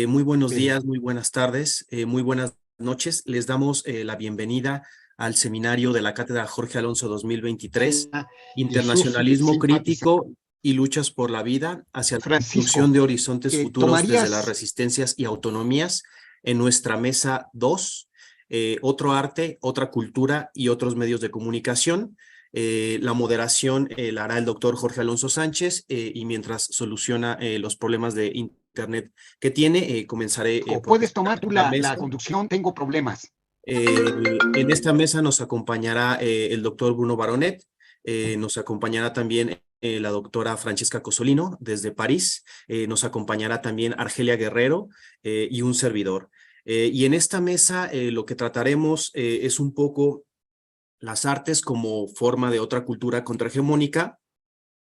Muy buenos Bien. días, muy buenas tardes, muy buenas noches. Les damos la bienvenida al seminario de la Cátedra Jorge Alonso 2023, Yusuf Internacionalismo simpatizante Crítico y Luchas por la Vida hacia la construcción Francisco, de horizontes futuros desde las ¿tomarías? resistencias y autonomías en nuestra mesa 2, otro arte, otra cultura y otros medios de comunicación. La moderación la hará el doctor Jorge Alonso Sánchez y mientras soluciona los problemas de internet que tiene, comenzaré por ¿Puedes tomar presentar tú la la mesa. conducción? Tengo problemas. En esta mesa nos acompañará el doctor Bruno Baronet, nos acompañará también la doctora Francesca Cosolino desde París, nos acompañará también Argelia Guerrero y un servidor. Y en esta mesa lo que trataremos es un poco las artes como forma de otra cultura contrahegemónica,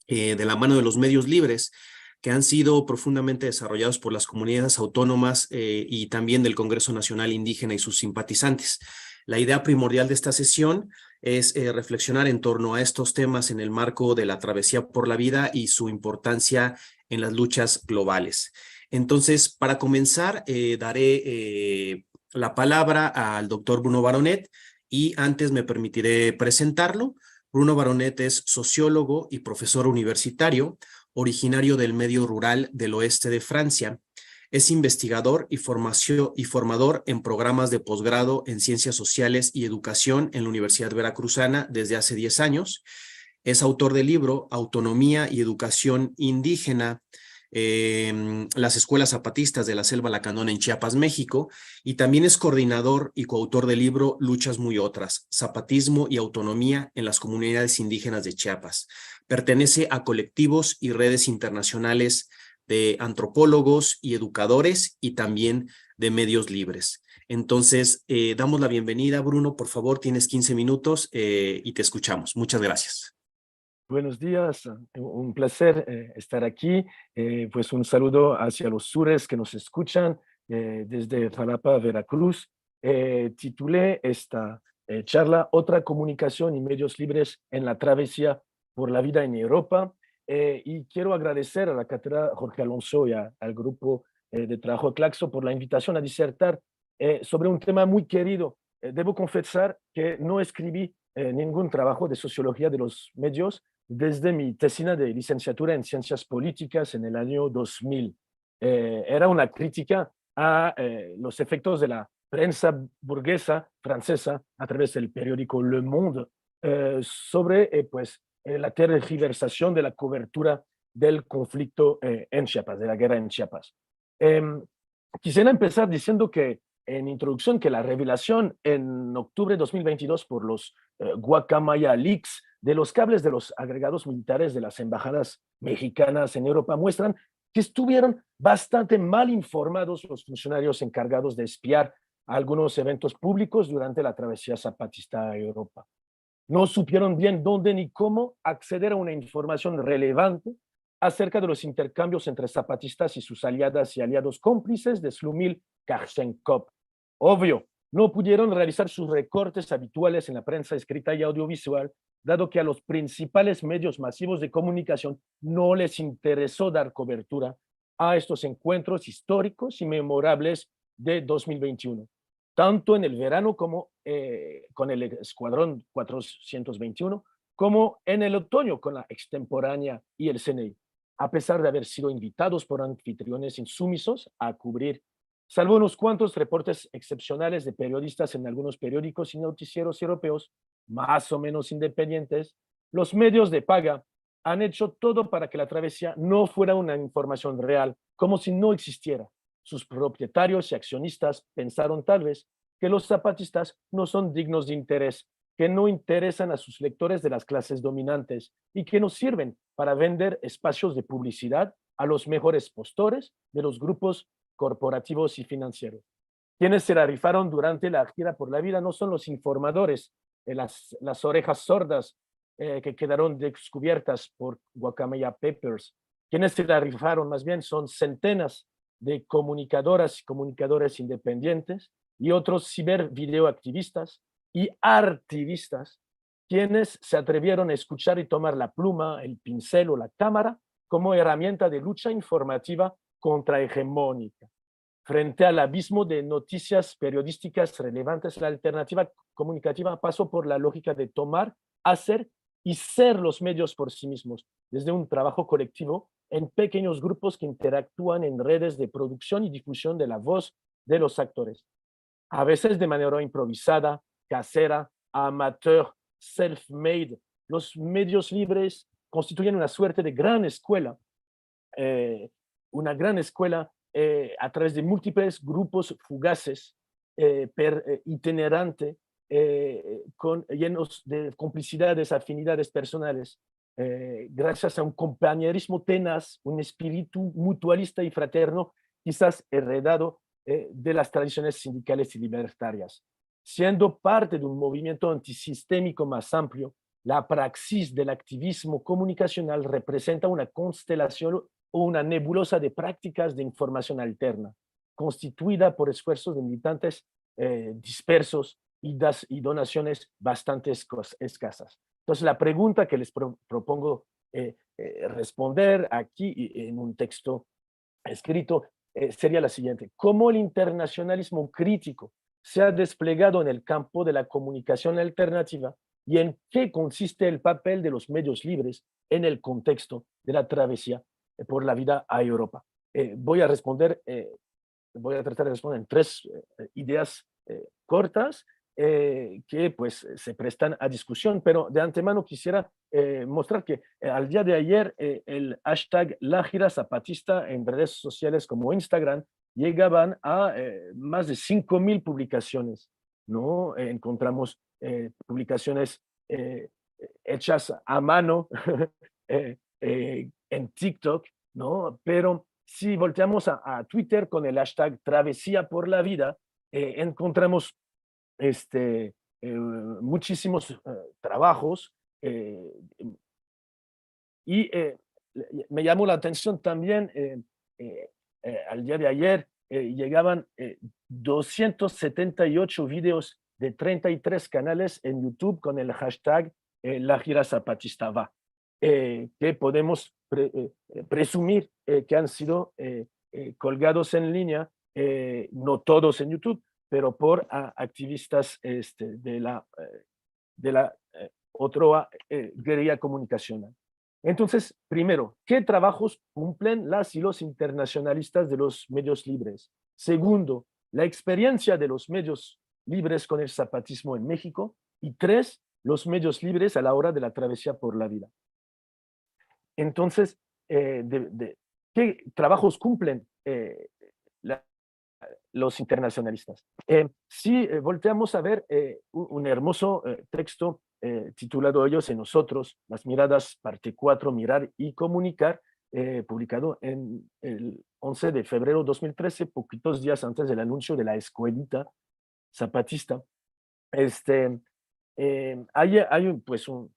de la mano de los medios libres que han sido profundamente desarrollados por las comunidades autónomas y también del Congreso Nacional Indígena y sus simpatizantes. La idea primordial de esta sesión es reflexionar en torno a estos temas en el marco de la travesía por la vida y su importancia en las luchas globales. Entonces, para comenzar, daré la palabra al doctor Bruno Baronet y antes me permitiré presentarlo. Bruno Baronet es sociólogo y profesor universitario, originario del medio rural del oeste de Francia. Es investigador y formador en programas de posgrado en Ciencias Sociales y Educación en la Universidad Veracruzana desde hace 10 años. Es autor del libro Autonomía y Educación Indígena, las escuelas zapatistas de la Selva Lacandona en Chiapas, México, y también es coordinador y coautor del libro Luchas Muy Otras, Zapatismo y Autonomía en las Comunidades Indígenas de Chiapas. Pertenece a colectivos y redes internacionales de antropólogos y educadores y también de medios libres. Entonces, damos la bienvenida, Bruno, por favor, tienes 15 minutos y te escuchamos. Muchas gracias. Buenos días, un placer estar aquí. Pues un saludo hacia los sures que nos escuchan desde Jalapa, Veracruz. Titulé esta charla Otra comunicación y medios libres en la travesía por la vida en Europa. Y quiero agradecer a la cátedra Jorge Alonso y al grupo de trabajo Claxo por la invitación a disertar sobre un tema muy querido. Debo confesar que no escribí ningún trabajo de sociología de los medios desde mi tesina de licenciatura en Ciencias Políticas en el año 2000. Era una crítica a los efectos de la prensa burguesa francesa a través del periódico Le Monde sobre la tergiversación de la cobertura del conflicto en Chiapas, de la guerra en Chiapas. Quisiera empezar diciendo que en introducción que la revelación en octubre de 2022 por los Guacamaya Leaks de los cables de los agregados militares de las embajadas mexicanas en Europa muestran que estuvieron bastante mal informados los funcionarios encargados de espiar algunos eventos públicos durante la travesía zapatista a Europa. No supieron bien dónde ni cómo acceder a una información relevante acerca de los intercambios entre zapatistas y sus aliadas y aliados cómplices de Slumil Karchenkov. Obvio, no pudieron realizar sus recortes habituales en la prensa escrita y audiovisual, dado que a los principales medios masivos de comunicación no les interesó dar cobertura a estos encuentros históricos y memorables de 2021, tanto en el verano como con el Escuadrón 421, como en el otoño con la extemporánea y el CNI, a pesar de haber sido invitados por anfitriones insumisos a cubrir, salvo unos cuantos reportes excepcionales de periodistas en algunos periódicos y noticieros europeos, más o menos independientes, los medios de paga han hecho todo para que la travesía no fuera una información real, como si no existiera. Sus propietarios y accionistas pensaron tal vez que los zapatistas no son dignos de interés, que no interesan a sus lectores de las clases dominantes y que no sirven para vender espacios de publicidad a los mejores postores de los grupos corporativos y financieros. Quienes se la rifaron durante la gira por la vida no son los informadores, las orejas sordas que quedaron descubiertas por Guacamaya Papers. Quienes se la rifaron más bien son centenas de comunicadoras y comunicadores independientes y otros cibervideoactivistas y artivistas, quienes se atrevieron a escuchar y tomar la pluma, el pincel o la cámara como herramienta de lucha informativa contrahegemónica. frente al abismo de noticias periodísticas relevantes, la alternativa comunicativa pasó por la lógica de tomar, hacer y ser los medios por sí mismos, desde un trabajo colectivo en pequeños grupos que interactúan en redes de producción y difusión de la voz de los actores, a veces de manera improvisada, casera, amateur, self-made. Los medios libres constituyen una suerte de gran escuela, a través de múltiples grupos fugaces, itinerante, llenos de complicidades, afinidades personales, gracias a un compañerismo tenaz, un espíritu mutualista y fraterno, quizás heredado de las tradiciones sindicales y libertarias. Siendo parte de un movimiento antisistémico más amplio, la praxis del activismo comunicacional representa una constelación o una nebulosa de prácticas de información alterna, constituida por esfuerzos de militantes dispersos y donaciones bastante escasas. Entonces, la pregunta que les propongo responder aquí en un texto escrito sería la siguiente: ¿cómo el internacionalismo crítico se ha desplegado en el campo de la comunicación alternativa y en qué consiste el papel de los medios libres en el contexto de la travesía por la vida a Europa? Voy a tratar de responder en tres ideas cortas que pues se prestan a discusión, pero de antemano quisiera mostrar que al día de ayer el hashtag La Gira Zapatista en redes sociales como Instagram llegaban a más de 5,000 publicaciones, ¿no? Encontramos publicaciones hechas a mano en TikTok, ¿no? Pero si volteamos a Twitter con el hashtag Travesía por la Vida, encontramos muchísimos trabajos y me llamó la atención también al día de ayer llegaban 278 videos de 33 canales en YouTube con el hashtag La Gira Zapatista Va, que podemos presumir que han sido colgados en línea, no todos en YouTube, pero por activistas de la otra guerrilla comunicacional. Entonces, primero, ¿qué trabajos cumplen las y los internacionalistas de los medios libres? Segundo, la experiencia de los medios libres con el zapatismo en México. Y tres, los medios libres a la hora de la travesía por la vida. Entonces, ¿qué trabajos cumplen los internacionalistas? Si volteamos a ver un hermoso texto titulado Ellos en Nosotros, las miradas, parte 4, Mirar y Comunicar, publicado en el 11 de febrero de 2013, poquitos días antes del anuncio de la escuelita zapatista. Hay pues un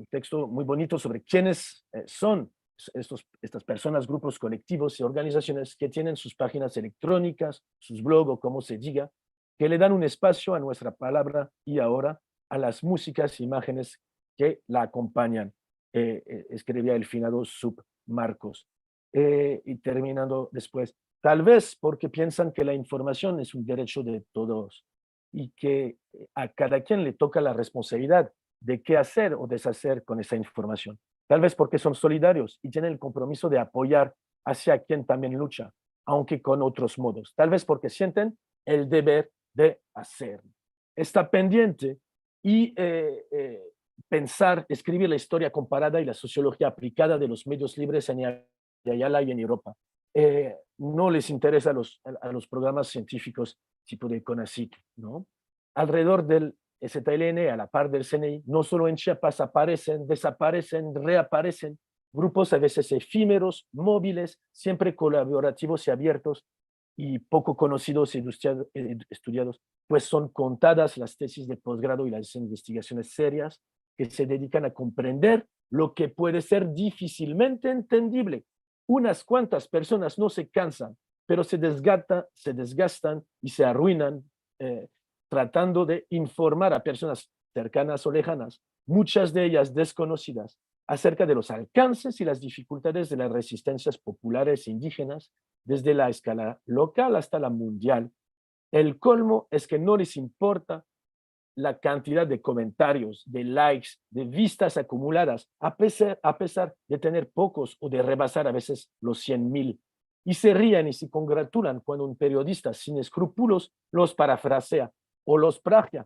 texto muy bonito sobre quiénes son estas personas, grupos colectivos y organizaciones que tienen sus páginas electrónicas, sus blogs o como se diga, que le dan un espacio a nuestra palabra y ahora a las músicas e imágenes que la acompañan, escribía el finado Sub Marcos. Y terminando después, tal vez porque piensan que la información es un derecho de todos y que a cada quien le toca la responsabilidad de qué hacer o deshacer con esa información. Tal vez porque son solidarios y tienen el compromiso de apoyar hacia quien también lucha, aunque con otros modos. Tal vez porque sienten el deber de hacerlo. Está pendiente y pensar, escribir la historia comparada y la sociología aplicada de los medios libres en Ayala y en Europa. No les interesa a los programas científicos tipo de CONACYT, ¿no? Alrededor del ZLN, a la par del CNI, no solo en Chiapas aparecen, desaparecen, reaparecen grupos a veces efímeros, móviles, siempre colaborativos y abiertos y poco conocidos y estudiados, pues son contadas las tesis de posgrado y las investigaciones serias que se dedican a comprender lo que puede ser difícilmente entendible. Unas cuantas personas no se cansan, pero se desgastan y se arruinan tratando de informar a personas cercanas o lejanas, muchas de ellas desconocidas, acerca de los alcances y las dificultades de las resistencias populares indígenas, desde la escala local hasta la mundial. El colmo es que no les importa la cantidad de comentarios, de likes, de vistas acumuladas, a pesar de tener pocos o de rebasar a veces los 100,000. Y se ríen y se congratulan cuando un periodista sin escrúpulos los parafrasea o los plagia.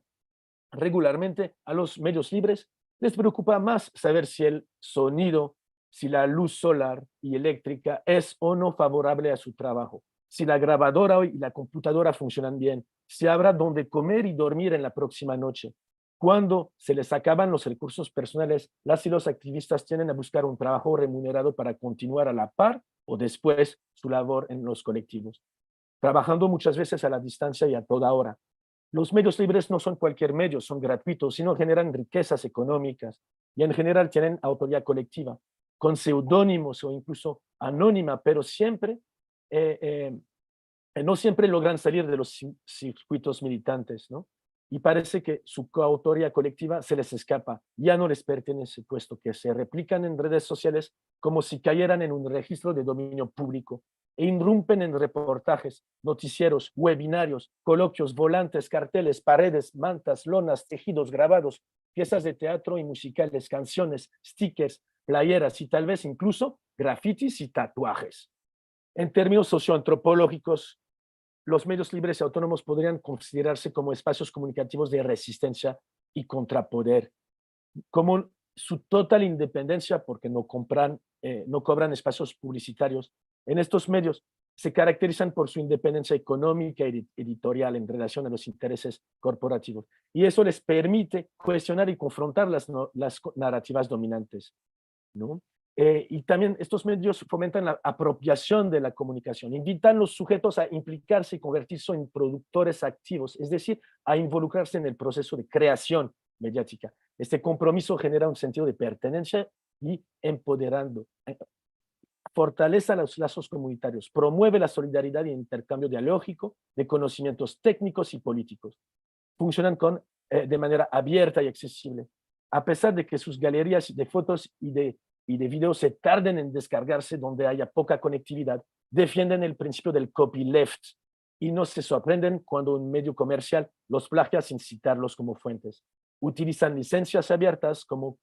Regularmente a los medios libres les preocupa más saber si el sonido, si la luz solar y eléctrica es o no favorable a su trabajo, si la grabadora y la computadora funcionan bien, si habrá donde comer y dormir en la próxima noche. Cuando se les acaban los recursos personales, las y los activistas tienden a buscar un trabajo remunerado para continuar a la par o después su labor en los colectivos, trabajando muchas veces a la distancia y a toda hora. Los medios libres no son cualquier medio, son gratuitos, sino generan riquezas económicas y en general tienen autoría colectiva, con seudónimos o incluso anónima, pero siempre no siempre logran salir de los circuitos militantes, ¿no? Y parece que su coautoría colectiva se les escapa, ya no les pertenece, puesto que se replican en redes sociales como si cayeran en un registro de dominio público e irrumpen en reportajes, noticieros, webinarios, coloquios, volantes, carteles, paredes, mantas, lonas, tejidos, grabados, piezas de teatro y musicales, canciones, stickers, playeras y tal vez incluso grafitis y tatuajes. En términos socioantropológicos, los medios libres y autónomos podrían considerarse como espacios comunicativos de resistencia y contrapoder, como su total independencia, porque no cobran espacios publicitarios. En estos medios se caracterizan por su independencia económica y editorial en relación a los intereses corporativos. Y eso les permite cuestionar y confrontar las narrativas dominantes, ¿no? Y también estos medios fomentan la apropiación de la comunicación, invitan a los sujetos a implicarse y convertirse en productores activos, es decir, a involucrarse en el proceso de creación mediática. Este compromiso genera un sentido de pertenencia y empoderando, fortalece los lazos comunitarios, promueve la solidaridad y el intercambio dialógico de conocimientos técnicos y políticos. Funcionan de manera abierta y accesible, a pesar de que sus galerías de fotos y de videos se tarden en descargarse donde haya poca conectividad, defienden el principio del copyleft y no se sorprenden cuando un medio comercial los plagia sin citarlos como fuentes. Utilizan licencias abiertas como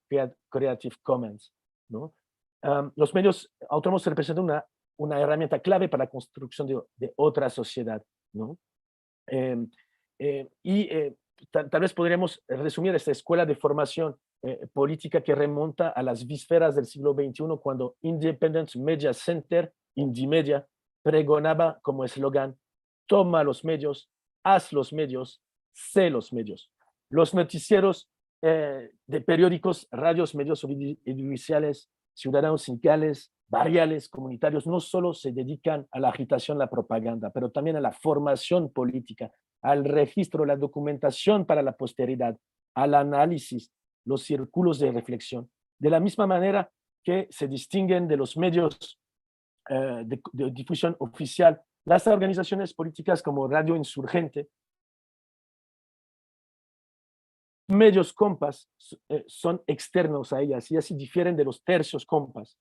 Creative Commons, ¿no? Los medios autónomos representan una herramienta clave para la construcción de otra sociedad, ¿no? Tal vez podríamos resumir esta escuela de formación política que remonta a las vísperas del siglo XXI, cuando Independent Media Center, Indymedia, pregonaba como eslogan: toma los medios, haz los medios, sé los medios. Los noticieros de periódicos, radios, medios audiovisuales, ciudadanos sindicales, barriales, comunitarios, no solo se dedican a la agitación, la propaganda, pero también a la formación política, al registro, la documentación para la posteridad, al análisis, los círculos de reflexión. De la misma manera que se distinguen de los medios de difusión oficial, las organizaciones políticas como Radio Insurgente, medios compas son externos a ellas y así difieren de los tercios compas,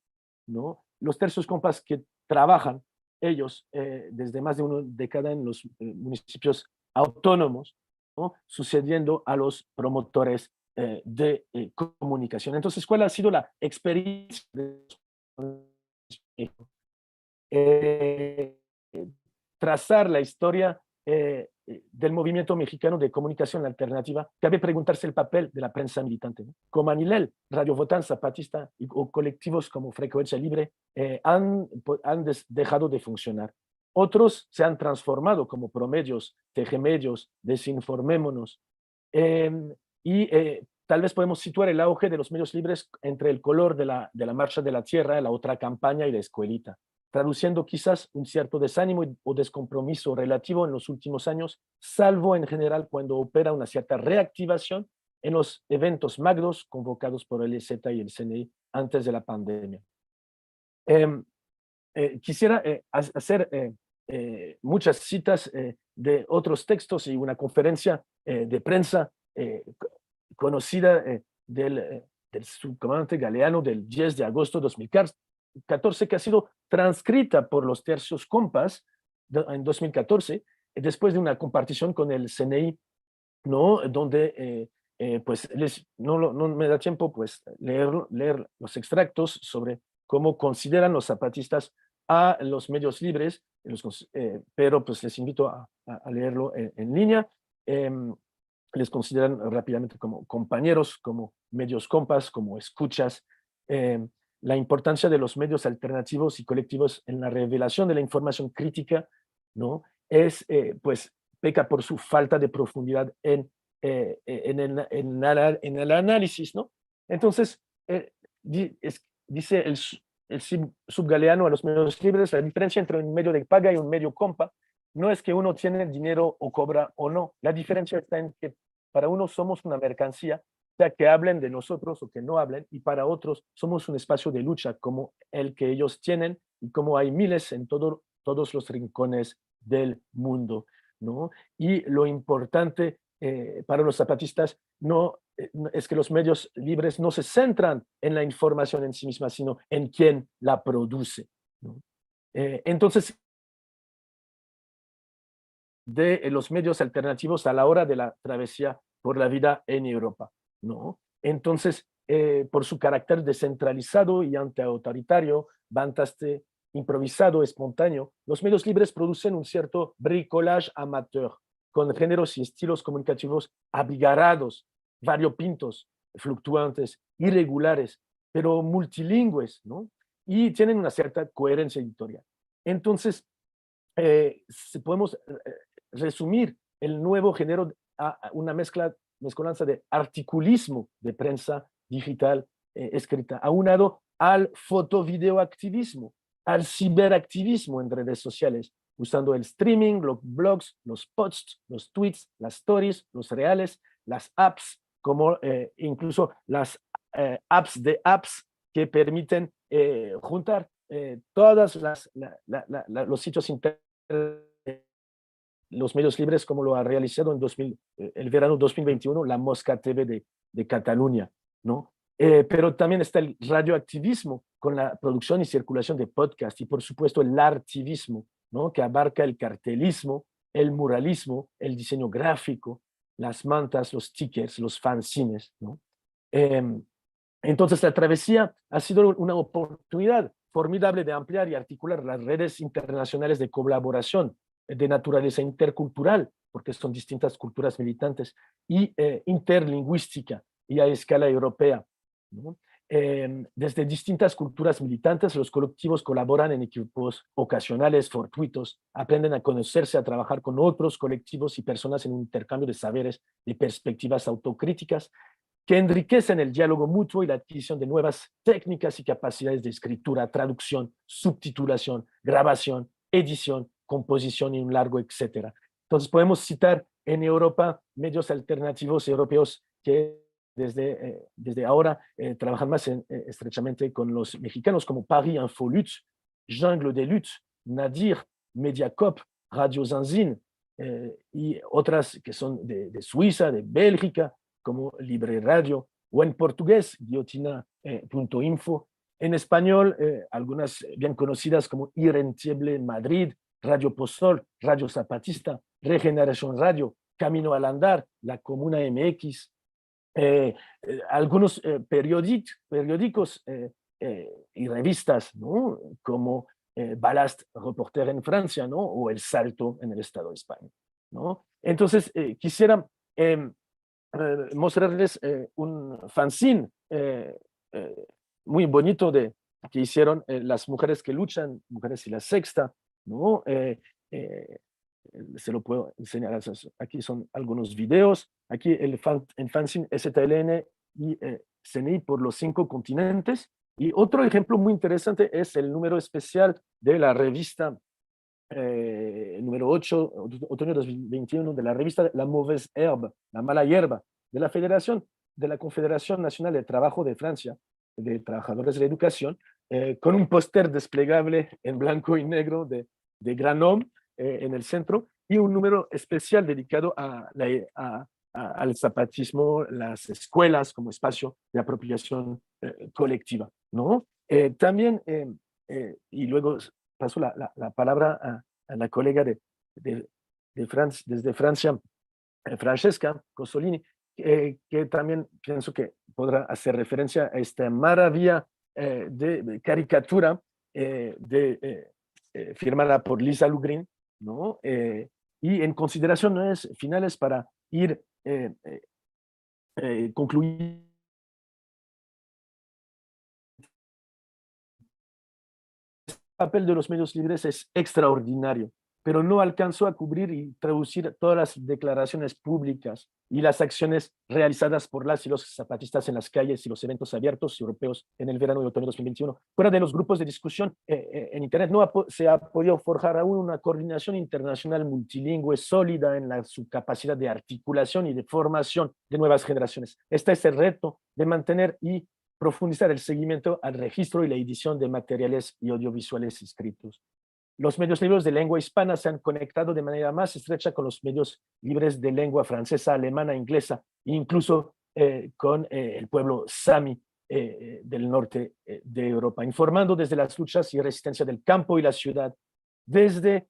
¿no? Los tercios compas que trabajan ellos desde más de una década en los municipios autónomos, ¿no? Sucediendo a los promotores de comunicación. Entonces, ¿cuál ha sido la experiencia de trazar la historia del movimiento mexicano de comunicación alternativa? Cabe preguntarse el papel de la prensa militante, ¿no? Como Anilel, Radio Votán Zapatista o colectivos como Frecuencia Libre han dejado de funcionar. Otros se han transformado como Promedios, Tejemedios, Desinformémonos. Tal vez podemos situar el auge de los medios libres entre el color de la Marcha de la Tierra, la otra campaña y la escuelita, traduciendo quizás un cierto desánimo o descompromiso relativo en los últimos años, salvo en general cuando opera una cierta reactivación en los eventos magnos convocados por el EZ y el CNI antes de la pandemia. Quisiera hacer muchas citas de otros textos y una conferencia de prensa conocida del del subcomandante Galeano del 10 de agosto de 2014, que ha sido transcrita por los tercios compas en 2014, después de una compartición con el CNI, ¿no? Donde pues no me da tiempo pues leer los extractos sobre cómo consideran los zapatistas a los medios libres, pero pues les invito a leerlo en línea. Les consideran rápidamente como compañeros, como medios compas, como escuchas. La importancia de los medios alternativos y colectivos en la revelación de la información crítica, ¿no? Pues peca por su falta de profundidad en el análisis, ¿no? Entonces, dice el subgaleano a los medios libres, la diferencia entre un medio de paga y un medio compa no es que uno tiene dinero o cobra o no. La diferencia está en que para uno somos una mercancía, sea que hablen de nosotros o que no hablen, y para otros somos un espacio de lucha como el que ellos tienen y como hay miles en todos los rincones del mundo, ¿no? Y lo importante para los zapatistas no es que los medios libres no se centran en la información en sí misma, sino en quien la produce, ¿no? Entonces, de los medios alternativos a la hora de la travesía por la vida en Europa, ¿no? Entonces, por su carácter descentralizado y antiautoritario, bantaste, improvisado, espontáneo, los medios libres producen un cierto bricolage amateur, con géneros y estilos comunicativos abigarrados, variopintos, fluctuantes, irregulares, pero multilingües, ¿no? Y tienen una cierta coherencia editorial. Entonces, si podemos resumir el nuevo género a una mezcolanza de articulismo de prensa digital escrita, aunado al fotovideoactivismo, al ciberactivismo en redes sociales, usando el streaming, los blogs, los posts, los tweets, las stories, los reales, las apps, como incluso las apps de apps que permiten juntar todos los sitios internos, los medios libres, como lo ha realizado en el verano 2021 la Mosca TV de Cataluña, ¿no? Pero también está el radioactivismo con la producción y circulación de podcast, y por supuesto el artivismo, ¿no? Que abarca el cartelismo, el muralismo, el diseño gráfico, las mantas, los tickets, los fanzines, ¿no? Entonces la travesía ha sido una oportunidad formidable de ampliar y articular las redes internacionales de colaboración de naturaleza intercultural, porque son distintas culturas militantes, y interlingüística y a escala europea, ¿no? Desde distintas culturas militantes, los colectivos colaboran en equipos ocasionales, fortuitos, aprenden a conocerse, a trabajar con otros colectivos y personas en un intercambio de saberes y perspectivas autocríticas que enriquecen el diálogo mutuo y la adquisición de nuevas técnicas y capacidades de escritura, traducción, subtitulación, grabación, edición, composición y un largo etcétera. Entonces podemos citar en Europa medios alternativos europeos que desde ahora trabajan más estrechamente con los mexicanos, como Paris Infolutte, Jungle de Lutte, Nadir, Mediacop, Radio Zanzine, y otras que son de Suiza, de Bélgica, como Libre Radio, o en portugués, guillotina.info. En español, algunas bien conocidas como Irrentible Madrid, Radio Postol, Radio Zapatista, Regeneración Radio, Camino al Andar, La Comuna MX, algunos periódicos y revistas, ¿no? Como Ballast Reporter en Francia, ¿no? O El Salto en el Estado de España, ¿no? Entonces, quisiera mostrarles un fanzine muy bonito que hicieron las mujeres que luchan, Mujeres y la Sexta, ¿no? Se lo puedo enseñar. Aquí son algunos videos. Aquí el fanzine STLN y CNI por los 5 continentes. Y otro ejemplo muy interesante es el número especial de la revista número 8, otoño 2021, de la revista La Mauvaise Herbe, La Mala Hierba, de la Confederación Nacional de Trabajo de Francia, de Trabajadores de la Educación, con un póster desplegable en blanco y negro de Gran Homme en el centro, y un número especial dedicado a al zapatismo las escuelas como espacio de apropiación colectiva, ¿no? También, y luego paso la palabra a la colega desde Francia, Francesca Cosolini, que también pienso que podrá hacer referencia a esta maravilla de caricatura firmada por Lisa Lugrin, ¿no? Y en consideraciones finales para ir concluyendo. El papel de los medios libres es extraordinario, pero no alcanzó a cubrir y traducir todas las declaraciones públicas y las acciones realizadas por las y los zapatistas en las calles y los eventos abiertos europeos en el verano y otoño de 2021. Fuera de los grupos de discusión en Internet, no se ha podido forjar aún una coordinación internacional multilingüe sólida en su capacidad de articulación y de formación de nuevas generaciones. Este es el reto de mantener y profundizar el seguimiento al registro y la edición de materiales y audiovisuales escritos. Los medios libres de lengua hispana se han conectado de manera más estrecha con los medios libres de lengua francesa, alemana, inglesa, e incluso con el pueblo sami del norte de Europa, informando desde las luchas y resistencia del campo y la ciudad, desde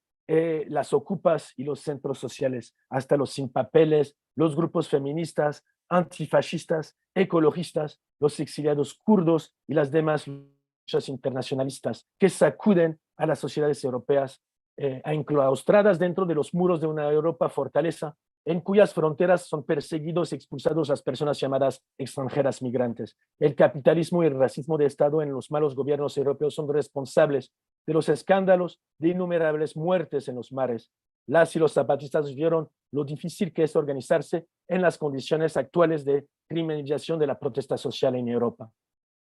las ocupas y los centros sociales, hasta los sin papeles, los grupos feministas, antifascistas, ecologistas, los exiliados kurdos y las demás luchas internacionalistas que sacuden a las sociedades europeas enclaustradas dentro de los muros de una Europa fortaleza en cuyas fronteras son perseguidos y expulsados las personas llamadas extranjeras migrantes. El capitalismo y el racismo de Estado en los malos gobiernos europeos son responsables de los escándalos de innumerables muertes en los mares. Las y los zapatistas vieron lo difícil que es organizarse en las condiciones actuales de criminalización de la protesta social en Europa.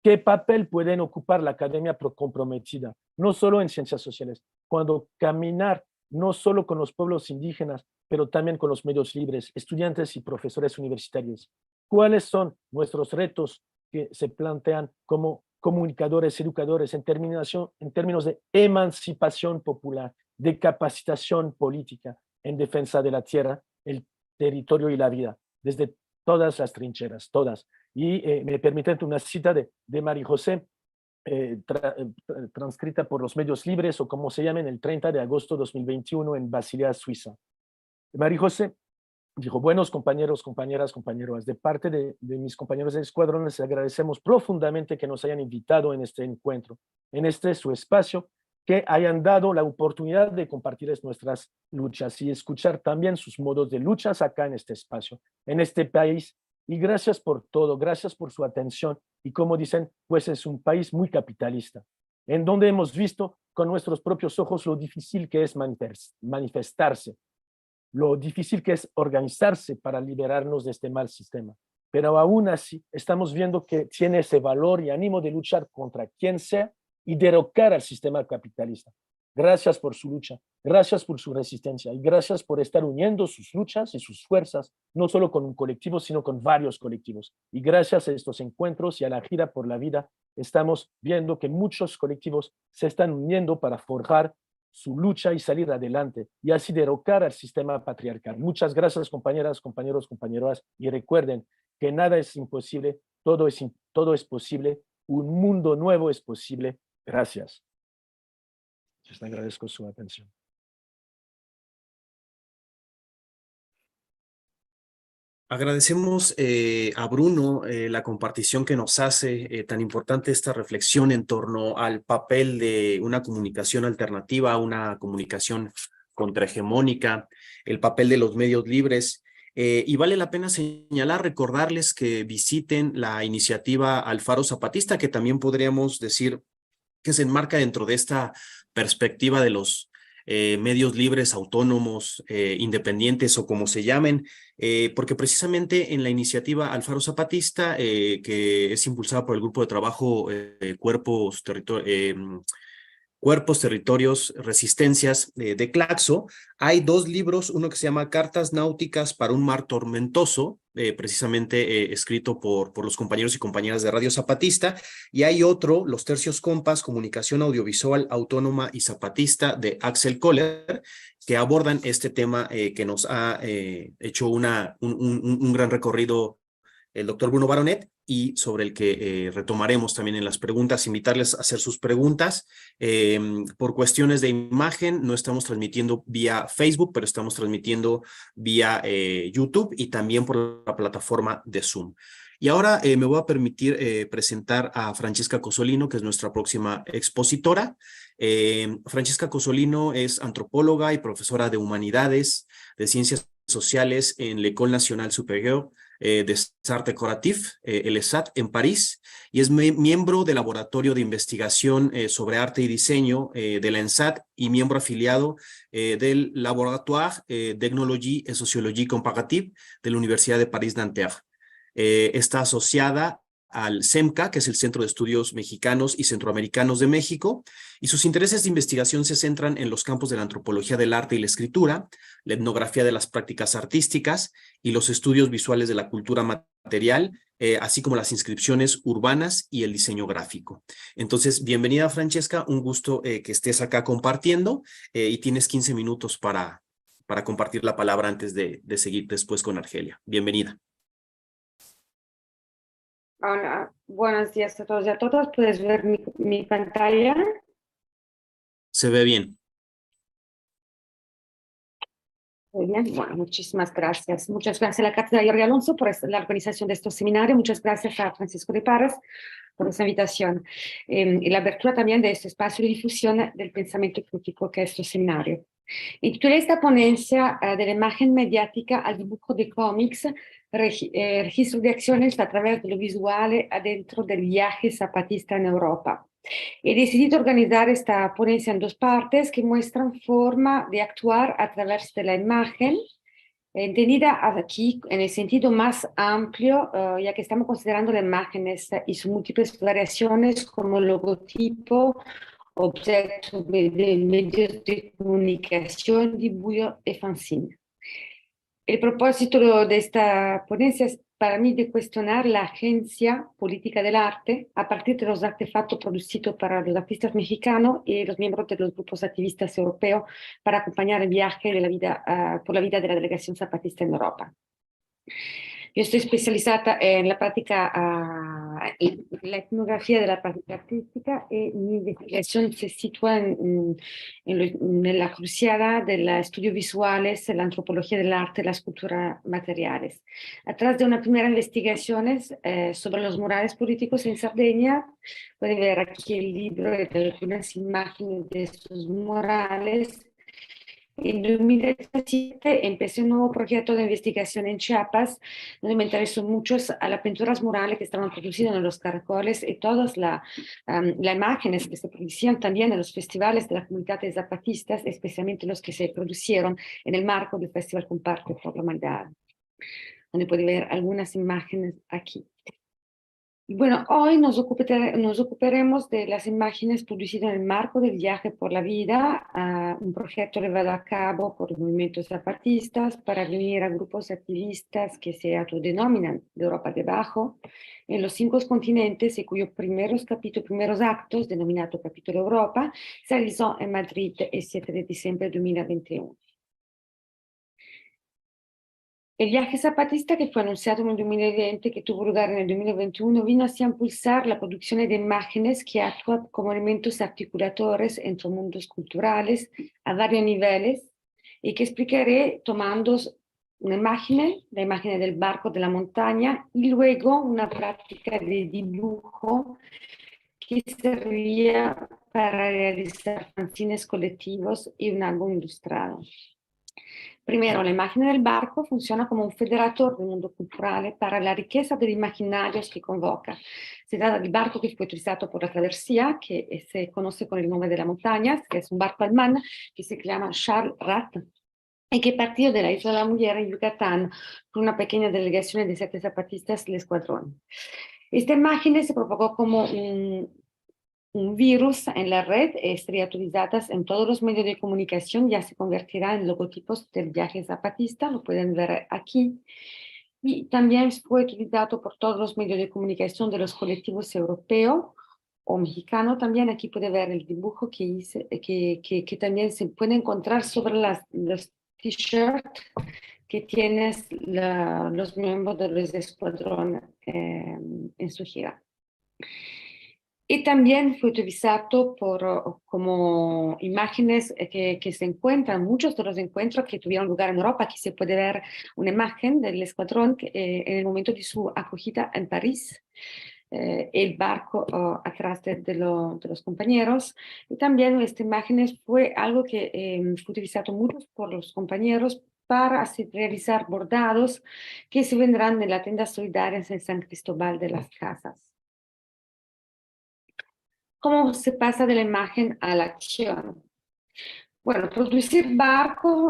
¿Qué papel pueden ocupar la academia comprometida, no solo en ciencias sociales, cuando caminar no solo con los pueblos indígenas, pero también con los medios libres, estudiantes y profesores universitarios? ¿Cuáles son nuestros retos que se plantean como comunicadores, educadores, en términos de emancipación popular, de capacitación política en defensa de la tierra, el territorio y la vida, desde todas las trincheras, todas? Y me permiten una cita de María José, transcrita por los medios libres, o como se llaman, el 30 de agosto de 2021 en Basilea, Suiza. María José dijo: buenos compañeros, compañeras, compañeros, de parte de mis compañeros de escuadrón, les agradecemos profundamente que nos hayan invitado en este encuentro, en este su espacio, que hayan dado la oportunidad de compartir nuestras luchas y escuchar también sus modos de luchas acá en este espacio, en este país. Y gracias por todo, gracias por su atención. Y como dicen, pues es un país muy capitalista, en donde hemos visto con nuestros propios ojos lo difícil que es manifestarse, lo difícil que es organizarse para liberarnos de este mal sistema. Pero aún así estamos viendo que tiene ese valor y ánimo de luchar contra quien sea y derrocar al sistema capitalista. Gracias por su lucha, gracias por su resistencia y gracias por estar uniendo sus luchas y sus fuerzas, no solo con un colectivo, sino con varios colectivos. Y gracias a estos encuentros y a la gira por la vida, estamos viendo que muchos colectivos se están uniendo para forjar su lucha y salir adelante y así derrocar al sistema patriarcal. Muchas gracias, compañeras, compañeros, compañeras, y recuerden que nada es imposible, todo es posible, un mundo nuevo es posible. Gracias. Les agradezco su atención. Agradecemos a Bruno la compartición que nos hace, tan importante esta reflexión en torno al papel de una comunicación alternativa, una comunicación contrahegemónica, el papel de los medios libres. Y vale la pena señalar, recordarles que visiten la iniciativa Alfaro Zapatista, que también podríamos decir que se enmarca dentro de esta perspectiva de los medios libres, autónomos, independientes o como se llamen, porque precisamente en la iniciativa Alfaro Zapatista, que es impulsada por el Grupo de Trabajo Cuerpos, Territorios, Resistencias de Claxo. Hay dos libros, uno que se llama Cartas Náuticas para un Mar Tormentoso, precisamente escrito por los compañeros y compañeras de Radio Zapatista, y hay otro, Los Tercios Compas, Comunicación Audiovisual Autónoma y Zapatista, de Axel Kohler, que abordan este tema que nos ha hecho un gran recorrido el doctor Bruno Baronet, y sobre el que retomaremos también en las preguntas, invitarles a hacer sus preguntas. Por cuestiones de imagen, no estamos transmitiendo vía Facebook, pero estamos transmitiendo vía YouTube y también por la plataforma de Zoom. Y ahora me voy a permitir presentar a Francesca Cosolino, que es nuestra próxima expositora. Francesca Cosolino es antropóloga y profesora de Humanidades, de Ciencias Sociales en l'École Nationale Supérieure des Arts Décoratifs, el ESAT, en París, y es miembro del Laboratorio de Investigación sobre Arte y Diseño de la ENSAT y miembro afiliado del Laboratoire d'Ethnologie et Sociologie Comparative de la Universidad de París-Nanterre. Está asociada al CEMCA, que es el Centro de Estudios Mexicanos y Centroamericanos de México, y sus intereses de investigación se centran en los campos de la antropología del arte y la escritura, la etnografía de las prácticas artísticas y los estudios visuales de la cultura material, así como las inscripciones urbanas y el diseño gráfico. Entonces, bienvenida, Francesca, un gusto que estés acá compartiendo, y tienes 15 minutos para compartir la palabra antes de seguir después con Argelia. Bienvenida. Hola, buenos días a todos y a todas. ¿Puedes ver mi pantalla? Se ve bien. Muy bien, bueno, muchísimas gracias. Muchas gracias a la Cátedra Jorge Alonso por la organización de estos seminarios. Muchas gracias a Francisco de Parras por esta invitación y la apertura también de este espacio de difusión del pensamiento crítico que es este seminario. Intitulé esta ponencia de la imagen mediática al dibujo de cómics, registro de acciones a través de lo visual adentro del viaje zapatista en Europa. He decidido organizar esta ponencia en dos partes que muestran forma de actuar a través de la imagen, entendida aquí en el sentido más amplio, ya que estamos considerando las imágenes y sus múltiples variaciones como logotipo, objeto de medios de comunicación, dibujo y fanzine. El propósito de esta ponencia es para mí de cuestionar la agencia política del arte a partir de los artefactos producidos para los artistas mexicanos y los miembros de los grupos activistas europeos para acompañar el viaje de la vida, por la vida de la delegación zapatista en Europa. Yo estoy especializada en la práctica, en la etnografía de la práctica artística, y mi investigación se sitúa en la cruciada de los estudios visuales, la antropología del arte, las culturas materiales. A través de una primera investigación sobre los murales políticos en Cerdeña, pueden ver aquí el libro de algunas imágenes de estos murales. En 2017 empecé un nuevo proyecto de investigación en Chiapas, donde me interesó mucho a las pinturas murales que estaban producidas en los caracoles y todas las imágenes que se producían también en los festivales de las comunidades zapatistas, especialmente los que se producieron en el marco del Festival Comparte por la Humanidad, donde puede ver algunas imágenes aquí. Bueno, hoy nos ocuparemos de las imágenes producidas en el marco del viaje por la vida, un proyecto llevado a cabo por movimientos zapatistas para reunir a grupos activistas que se autodenominan de Europa de Abajo en los 5 continentes y cuyos primeros actos, denominado Capítulo Europa, se realizó en Madrid el 7 de diciembre de 2021. El viaje zapatista, que fue anunciado en el 2020, que tuvo lugar en el 2021, vino así a impulsar la producción de imágenes que actúan como elementos articuladores entre mundos culturales a varios niveles y que explicaré tomando una imagen, la imagen del barco de la montaña, y luego una práctica de dibujo que servía para realizar fanzines colectivos y un álbum ilustrado. Primero, la imagen del barco funciona como un federador del mundo cultural para la riqueza de imaginarios que convoca. Se trata del barco que fue utilizado por la travesía, que se conoce con el nombre de la montaña, que es un barco alemán que se llama Charles Rath, y que partió de la Isla de la Mujer en Yucatán con una pequeña delegación de 7 zapatistas del escuadrón. Esta imagen se propagó como un virus en la red estaría utilizadas en todos los medios de comunicación, ya se convertirá en logotipos del viaje zapatista, lo pueden ver aquí. Y también fue utilizado por todos los medios de comunicación de los colectivos europeos o mexicanos. También aquí puede ver el dibujo que hice, que también se puede encontrar sobre los t-shirts que tienen los miembros de los escuadrón en su gira. Y también fue utilizado como imágenes que se encuentran, muchos de los encuentros que tuvieron lugar en Europa. Aquí se puede ver una imagen del escuadrón en el momento de su acogida en París, el barco atrás de los compañeros. Y también esta imagen fue algo que fue utilizado mucho por los compañeros para realizar bordados que se vendrán de la tienda solidaria en San Cristóbal de las Casas. ¿Cómo se pasa de la imagen a la acción? Bueno, producir barco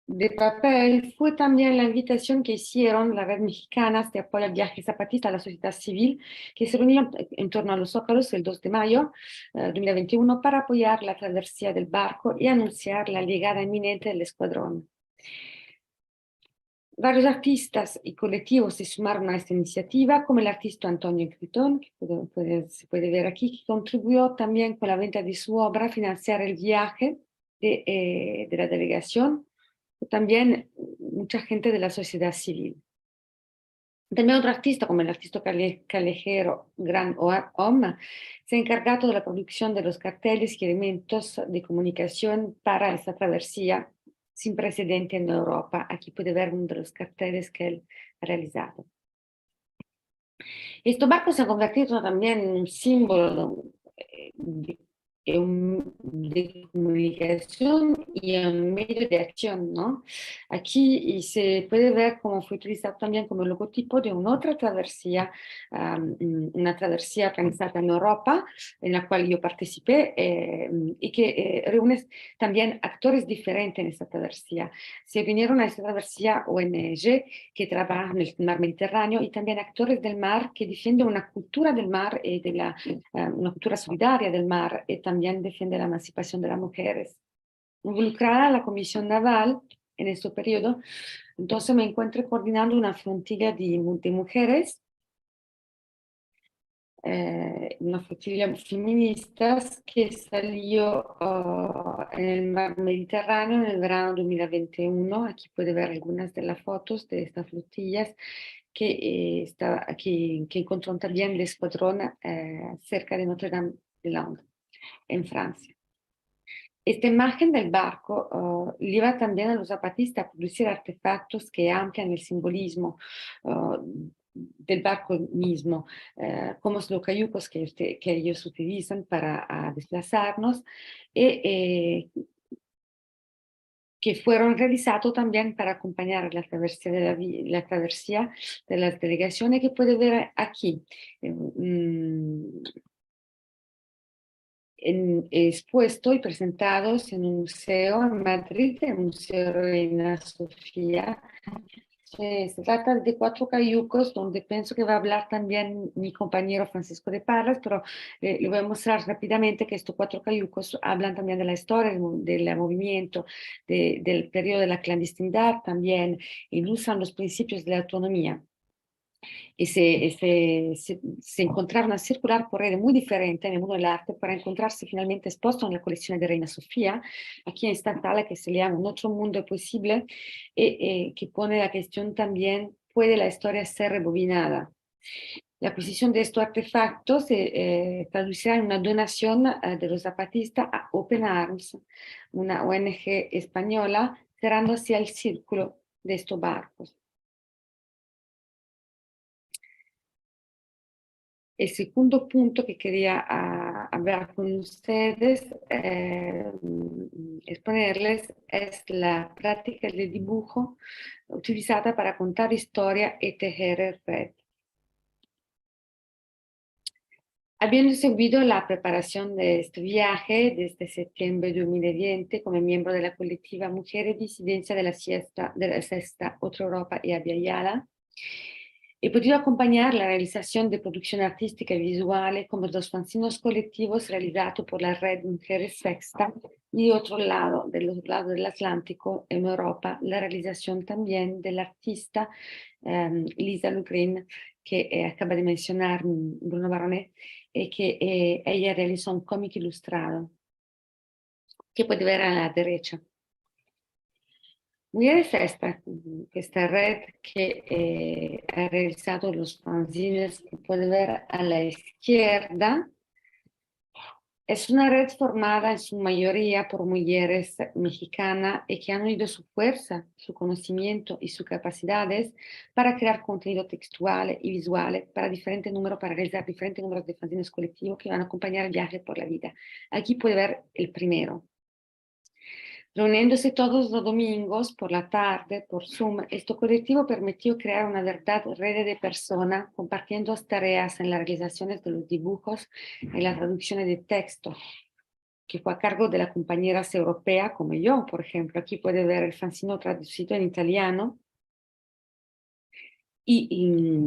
de papel fue también la invitación que hicieron la Red Mexicana de Apoyo al Viaje Zapatista a la sociedad civil, que se reunieron en torno a los Zócalos el 2 de mayo de 2021 para apoyar la travesía del barco y anunciar la llegada inminente del escuadrón. Varios artistas y colectivos se sumaron a esta iniciativa, como el artista Antonio Gritón, que se puede ver aquí, que contribuyó también con la venta de su obra a financiar el viaje de la delegación, y también mucha gente de la sociedad civil. También otro artista, como el artista callejero Gran Om, se ha encargado de la producción de los carteles y elementos de comunicación para esta travesía sin precedente en Europa. Aquí puede ver uno de los carteles que él ha realizado. Este barco se ha convertido también en un símbolo de comunicación y un medio de acción, ¿no? Aquí se puede ver cómo fue utilizado también como logotipo de una otra travesía, una travesía organizada en Europa, en la cual yo participé y que reúne también actores diferentes en esta travesía. Se vinieron a esta travesía ONG que trabajan en el mar Mediterráneo y también actores del mar que defienden una cultura del mar y una cultura solidaria del mar y también defiende la emancipación de las mujeres. Involucrada la Comisión Naval en este periodo, entonces me encuentro coordinando una flotilla de mujeres, una flotilla feministas que salió en el mar Mediterráneo en el verano 2021. Aquí puede ver algunas de las fotos de estas flotillas que encontró también el escuadrón cerca de Notre Dame de Londres, en Francia. Esta imagen del barco lleva también a los zapatistas a producir artefactos que amplian el simbolismo del barco mismo, como los cayucos que ellos utilizan para desplazarnos, que fueron realizados también para acompañar la travesía de las delegaciones que puede ver aquí. Expuesto y presentados en un museo en Madrid, el Museo Reina Sofía. Se trata de 4 cayucos, donde pienso que va a hablar también mi compañero Francisco de Parras, pero le voy a mostrar rápidamente que estos 4 cayucos hablan también de la historia del movimiento, del periodo de la clandestinidad, también ilustran los principios de la autonomía. Y se encontraron a circular por redes muy diferentes en el mundo del arte para encontrarse finalmente expuestos en la colección de Reina Sofía, aquí en esta sala que se llama Un otro mundo posible, que pone la cuestión también, ¿puede la historia ser rebobinada? La adquisición de estos artefactos se traducirá en una donación de los zapatistas a Open Arms, una ONG española, cerrando así el círculo de estos barcos. El segundo punto que quería hablar con ustedes, exponerles, es la práctica de dibujo utilizada para contar historia y tejer red. Habiendo seguido la preparación de este viaje desde septiembre de 2020 como miembro de la colectiva Mujeres Disidencia de la Sexta Otra Europa y Abya Yala, He podido acompañar la realización de producción artística y visual como los fanzinos colectivos realizados por la Red Mujeres Sexta y del otro lado del Atlántico, en Europa, la realización también del artista Lisa Lugrin, que acaba de mencionar Bruno Baronet, que ella realizó un cómic ilustrado, que puede ver a la derecha. Mujeres esta red que ha realizado los fanzines que puede ver a la izquierda, es una red formada en su mayoría por mujeres mexicanas y que han unido su fuerza, su conocimiento y sus capacidades para crear contenido textual y visual para realizar diferentes números de fanzines colectivos que van a acompañar el viaje por la vida. Aquí puede ver el primero. Reuniéndose todos los domingos por la tarde por Zoom, este colectivo permitió crear una verdadera red de personas compartiendo tareas en las realizaciones de los dibujos y las traducciones de texto, que fue a cargo de las compañeras europeas como yo, por ejemplo. Aquí puede ver el fanzino traducido en italiano. Y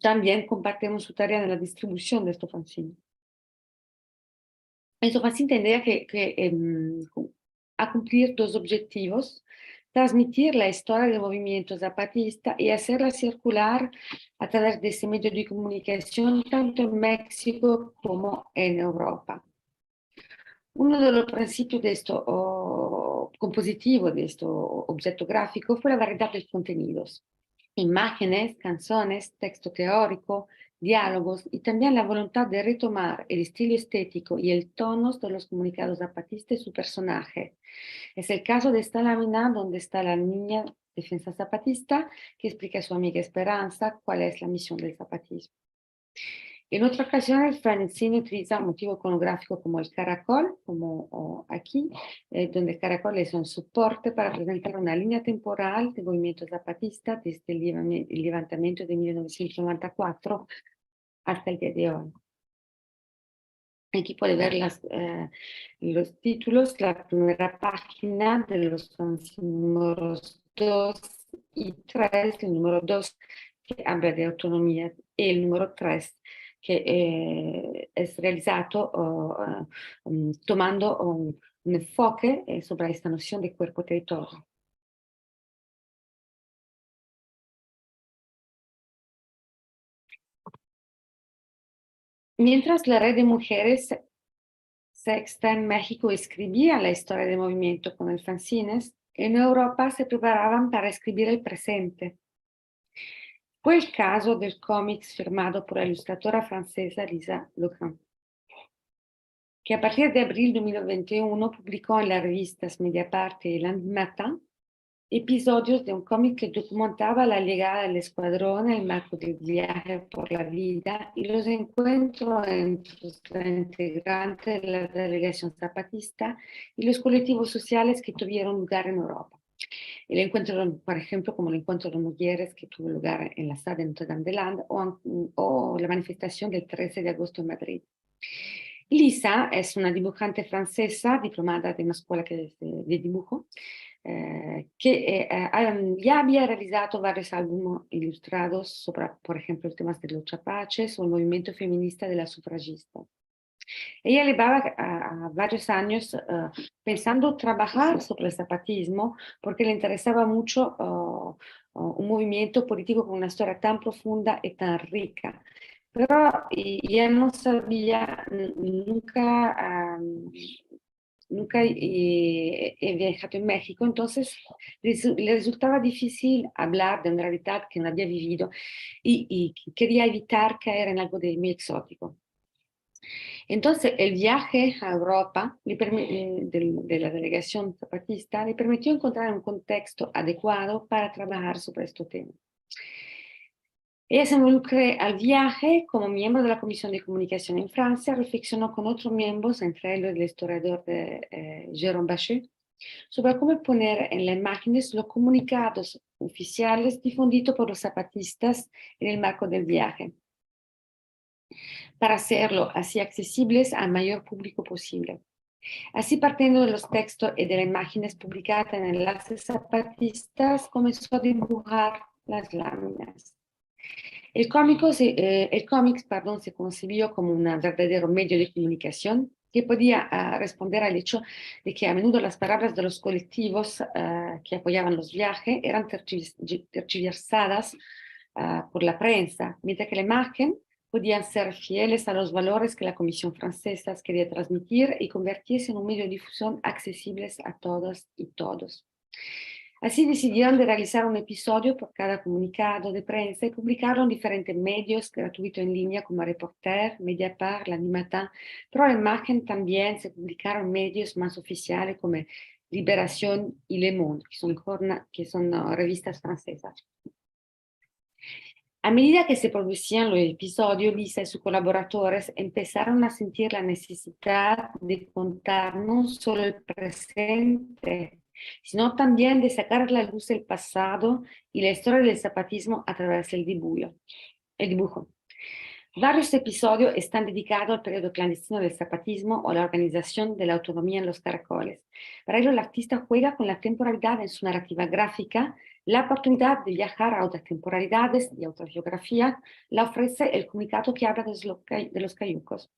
también compartimos su tarea en la distribución de estos fanzines. Estos fanzines tendría a cumplir dos objetivos: transmitir la historia del movimiento zapatista y hacerla circular a través de ese medio de comunicación tanto en México como en Europa. Uno de los principios de esto compositivo, de esto objeto gráfico, fue la variedad de contenidos: imágenes, canciones, texto teórico, diálogos y también la voluntad de retomar el estilo estético y el tono de los comunicados zapatistas y su personaje. Es el caso de esta lámina donde está la niña defensa zapatista que explica a su amiga Esperanza cuál es la misión del zapatismo. En otra ocasión, el fanzine utiliza un motivo iconográfico como el caracol, como aquí, donde el caracol es un soporte para presentar una línea temporal del movimiento zapatista desde el levantamiento de 1994 hasta el día de hoy. Aquí puede ver los títulos, la primera página de los números 2 y 3, el número 2 que habla de autonomía y el número 3 que es realizado tomando un enfoque sobre esta noción de cuerpo-territorio. Mientras la red de mujeres Sexta en México escribía la historia del movimiento con el fanzines, en Europa se preparaban para escribir el presente. Fue el caso del cómic firmado por la ilustradora francesa Lisa Lugrin, que a partir de abril de 2021 publicó en las revistas Mediapart y El Matin episodios de un cómic que documentaba la llegada del escuadrón, el marco del viaje por la vida y los encuentros entre los integrantes de la delegación zapatista y los colectivos sociales que tuvieron lugar en Europa. El encuentro, por ejemplo, como el encuentro de mujeres que tuvo lugar en la sala de Notre Dame de Land o la manifestación del 13 de agosto en Madrid. Lisa es una dibujante francesa diplomada de una escuela de dibujo que ya había realizado varios álbumes ilustrados sobre, por ejemplo, el tema de los chapaches o el movimiento feminista de la sufragista. Ella llevaba varios años pensando trabajar sobre el zapatismo porque le interesaba mucho un movimiento político con una historia tan profunda y tan rica. Pero ella no sabía nunca he viajado en México, entonces le resultaba difícil hablar de una realidad que no había vivido y quería evitar caer en algo de muy exótico. Entonces, el viaje a Europa de la delegación zapatista le permitió encontrar un contexto adecuado para trabajar sobre este tema. Ella se involucró al viaje como miembro de la Comisión de Comunicación en Francia, reflexionó con otros miembros, entre ellos el historiador Jérôme Bachet, sobre cómo poner en las imágenes los comunicados oficiales difundidos por los zapatistas en el marco del viaje, para hacerlo así accesibles al mayor público posible. Así, partiendo de los textos y de las imágenes publicadas en enlaces zapatistas, comenzó a dibujar las láminas. El cómics, perdón, se concibió como un verdadero medio de comunicación que podía responder al hecho de que a menudo las palabras de los colectivos que apoyaban los viajes eran tergiversadas por la prensa, mientras que la imagen podían ser fieles a los valores que la Comisión Francesa quería transmitir y convertirse en un medio de difusión accesible a todas y todos. Así decidieron de realizar un episodio por cada comunicado de prensa y publicarlo en diferentes medios gratuitos en línea como Reporter, Mediapart, l'Animatin, pero la imagen también se publicaron en medios más oficiales como Libération y Le Monde, que son revistas francesas. A medida que se producían los episodios, Lisa y sus colaboradores empezaron a sentir la necesidad de contar no solo el presente, sino también de sacar a la luz el pasado y la historia del zapatismo a través del dibujo. Varios episodios están dedicados al periodo clandestino del zapatismo o a la organización de la autonomía en los caracoles. Para ello, el artista juega con la temporalidad en su narrativa gráfica, la oportunidad de viajar a otras temporalidades y otras geografías la ofrece el comunicado que habla de los cayucos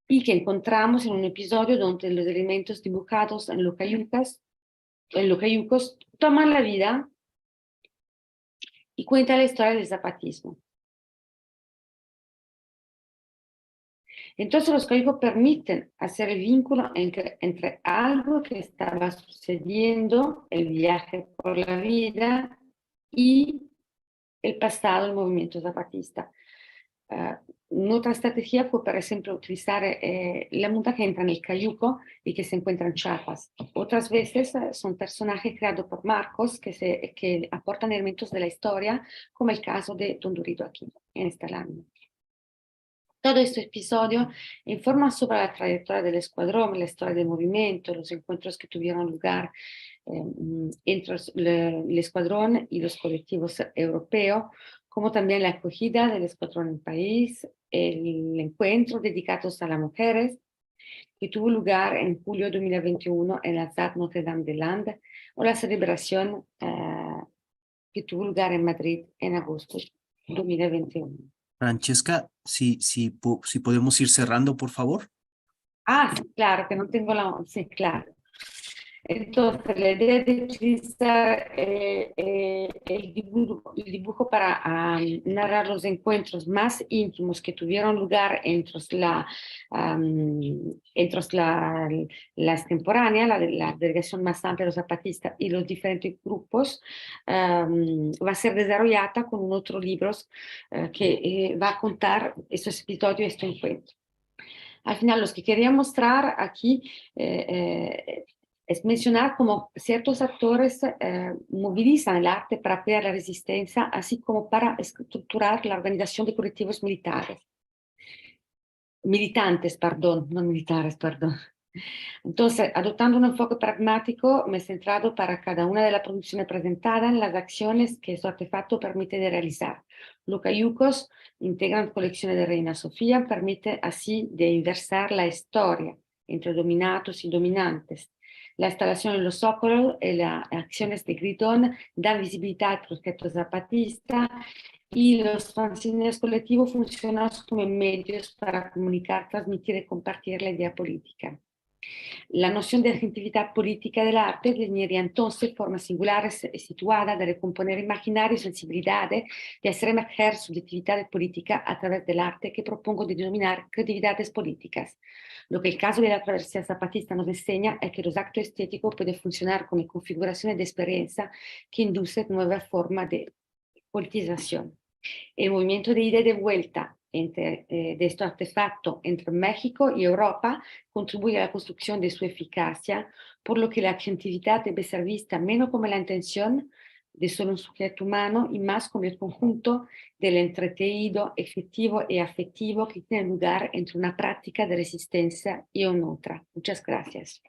y que encontramos en un episodio donde los elementos dibujados en los cayucos toman la vida y cuentan la historia del zapatismo. Entonces los cayucos permiten hacer el vínculo entre algo que estaba sucediendo, el viaje por la vida, y el pasado del movimiento zapatista. Otra estrategia fue, por ejemplo, utilizar la muta que entra en el cayuco y que se encuentra en Chiapas. Otras veces son personajes creados por Marcos que aportan elementos de la historia, como el caso de Don Durido aquí, en esta lámina. Todo este episodio informa sobre la trayectoria del escuadrón, la historia del movimiento, los encuentros que tuvieron lugar entre el escuadrón y los colectivos europeos, como también la acogida del escuadrón en París, el encuentro dedicado a las mujeres, que tuvo lugar en julio de 2021 en la Stade Notre-Dame-des-Landes, o la celebración que tuvo lugar en Madrid en agosto de 2021. Francesca, si podemos ir cerrando, por favor. Ah, sí, claro, que no tengo la... Sí, claro. Entonces, la idea de utilizar el dibujo para narrar los encuentros más íntimos que tuvieron lugar entre la extemporánea, la delegación más amplia de los zapatistas y los diferentes grupos, va a ser desarrollada con otros libros que va a contar estos episodios, este encuentro. Al final, los que quería mostrar aquí es mencionar cómo ciertos actores movilizan el arte para crear la resistencia, así como para estructurar la organización de colectivos militantes, perdón, no militares, perdón. Entonces, adoptando un enfoque pragmático, me he centrado para cada una de las producciones presentadas en las acciones que este artefacto permite de realizar. Los cayucos integran colecciones de Reina Sofía, permite así de inversar la historia entre dominados y dominantes. La instalación en los zócalos y las acciones de Gritón dan visibilidad al proyecto zapatista y los fanzines colectivos funcionan como medios para comunicar, transmitir y compartir la idea política. La noción de agentividad política del arte designaría entonces formas singulares situadas de recomponer imaginario y sensibilidades, de hacer emerger subjetividades políticas a través del arte que propongo de denominar creatividades políticas. Lo que el caso de la travesía zapatista nos enseña es que los actos estéticos pueden funcionar como configuraciones de experiencia que inducen nuevas formas de politización. El movimiento de ida y de vuelta de este artefacto entre México y Europa contribuye a la construcción de su eficacia, por lo que la agentividad debe ser vista menos como la intención de solo un sujeto humano y más como el conjunto del entretejido efectivo y afectivo que tiene lugar entre una práctica de resistencia y una otra. Muchas gracias.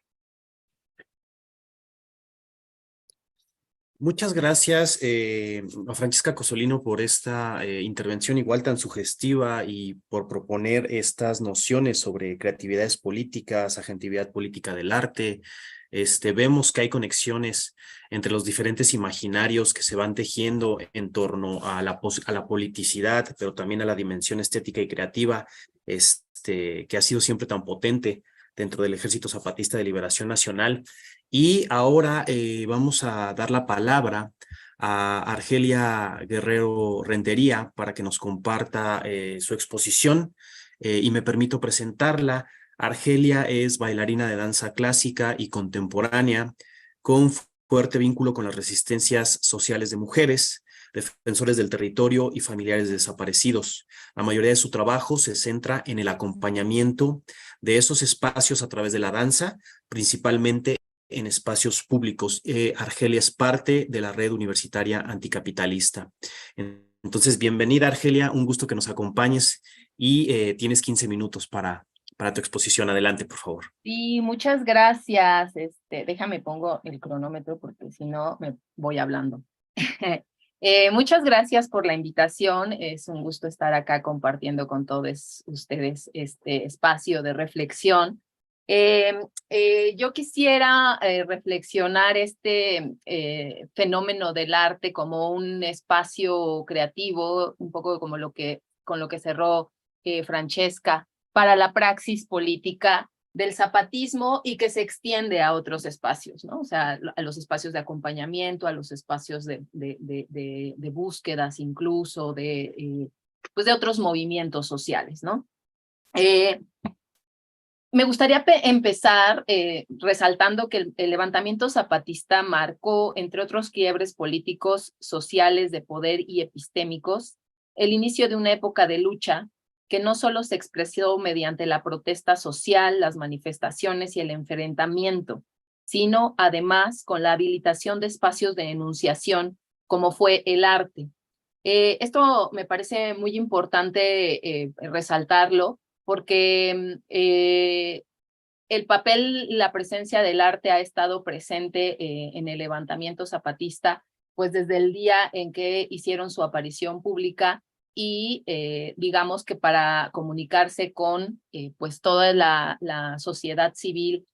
Muchas gracias a Francesca Cosolino por esta intervención igual tan sugestiva y por proponer estas nociones sobre creatividades políticas, agentividad política del arte, vemos que hay conexiones entre los diferentes imaginarios que se van tejiendo en torno a la politicidad, pero también a la dimensión estética y creativa, que ha sido siempre tan potente dentro del Ejército Zapatista de Liberación Nacional. Y ahora vamos a dar la palabra a Argelia Guerrero Rentería para que nos comparta su exposición, y me permito presentarla. Argelia es bailarina de danza clásica y contemporánea, con fuerte vínculo con las resistencias sociales de mujeres, defensores del territorio y familiares de desaparecidos. La mayoría de su trabajo se centra en el acompañamiento de esos espacios a través de la danza, principalmente en espacios públicos. Argelia es parte de la red universitaria anticapitalista. Entonces, bienvenida, Argelia, un gusto que nos acompañes, y tienes 15 minutos para tu exposición. Adelante, por favor. Sí, muchas gracias. Déjame pongo el cronómetro porque si no me voy hablando. Muchas gracias por la invitación. Es un gusto estar acá compartiendo con todos ustedes este espacio de reflexión. Yo quisiera reflexionar este fenómeno del arte como un espacio creativo, un poco como con lo que cerró Francesca, para la praxis política del zapatismo y que se extiende a otros espacios, ¿no? O sea, a los espacios de acompañamiento, a los espacios de búsquedas incluso, pues de otros movimientos sociales, ¿no? Me gustaría empezar resaltando que el levantamiento zapatista marcó, entre otros quiebres políticos, sociales, de poder y epistémicos, el inicio de una época de lucha que no solo se expresó mediante la protesta social, las manifestaciones y el enfrentamiento, sino además con la habilitación de espacios de enunciación, como fue el arte. Esto me parece muy importante resaltarlo, porque el papel, la presencia del arte ha estado presente en el levantamiento zapatista, pues desde el día en que hicieron su aparición pública, y digamos que para comunicarse con pues toda la sociedad civil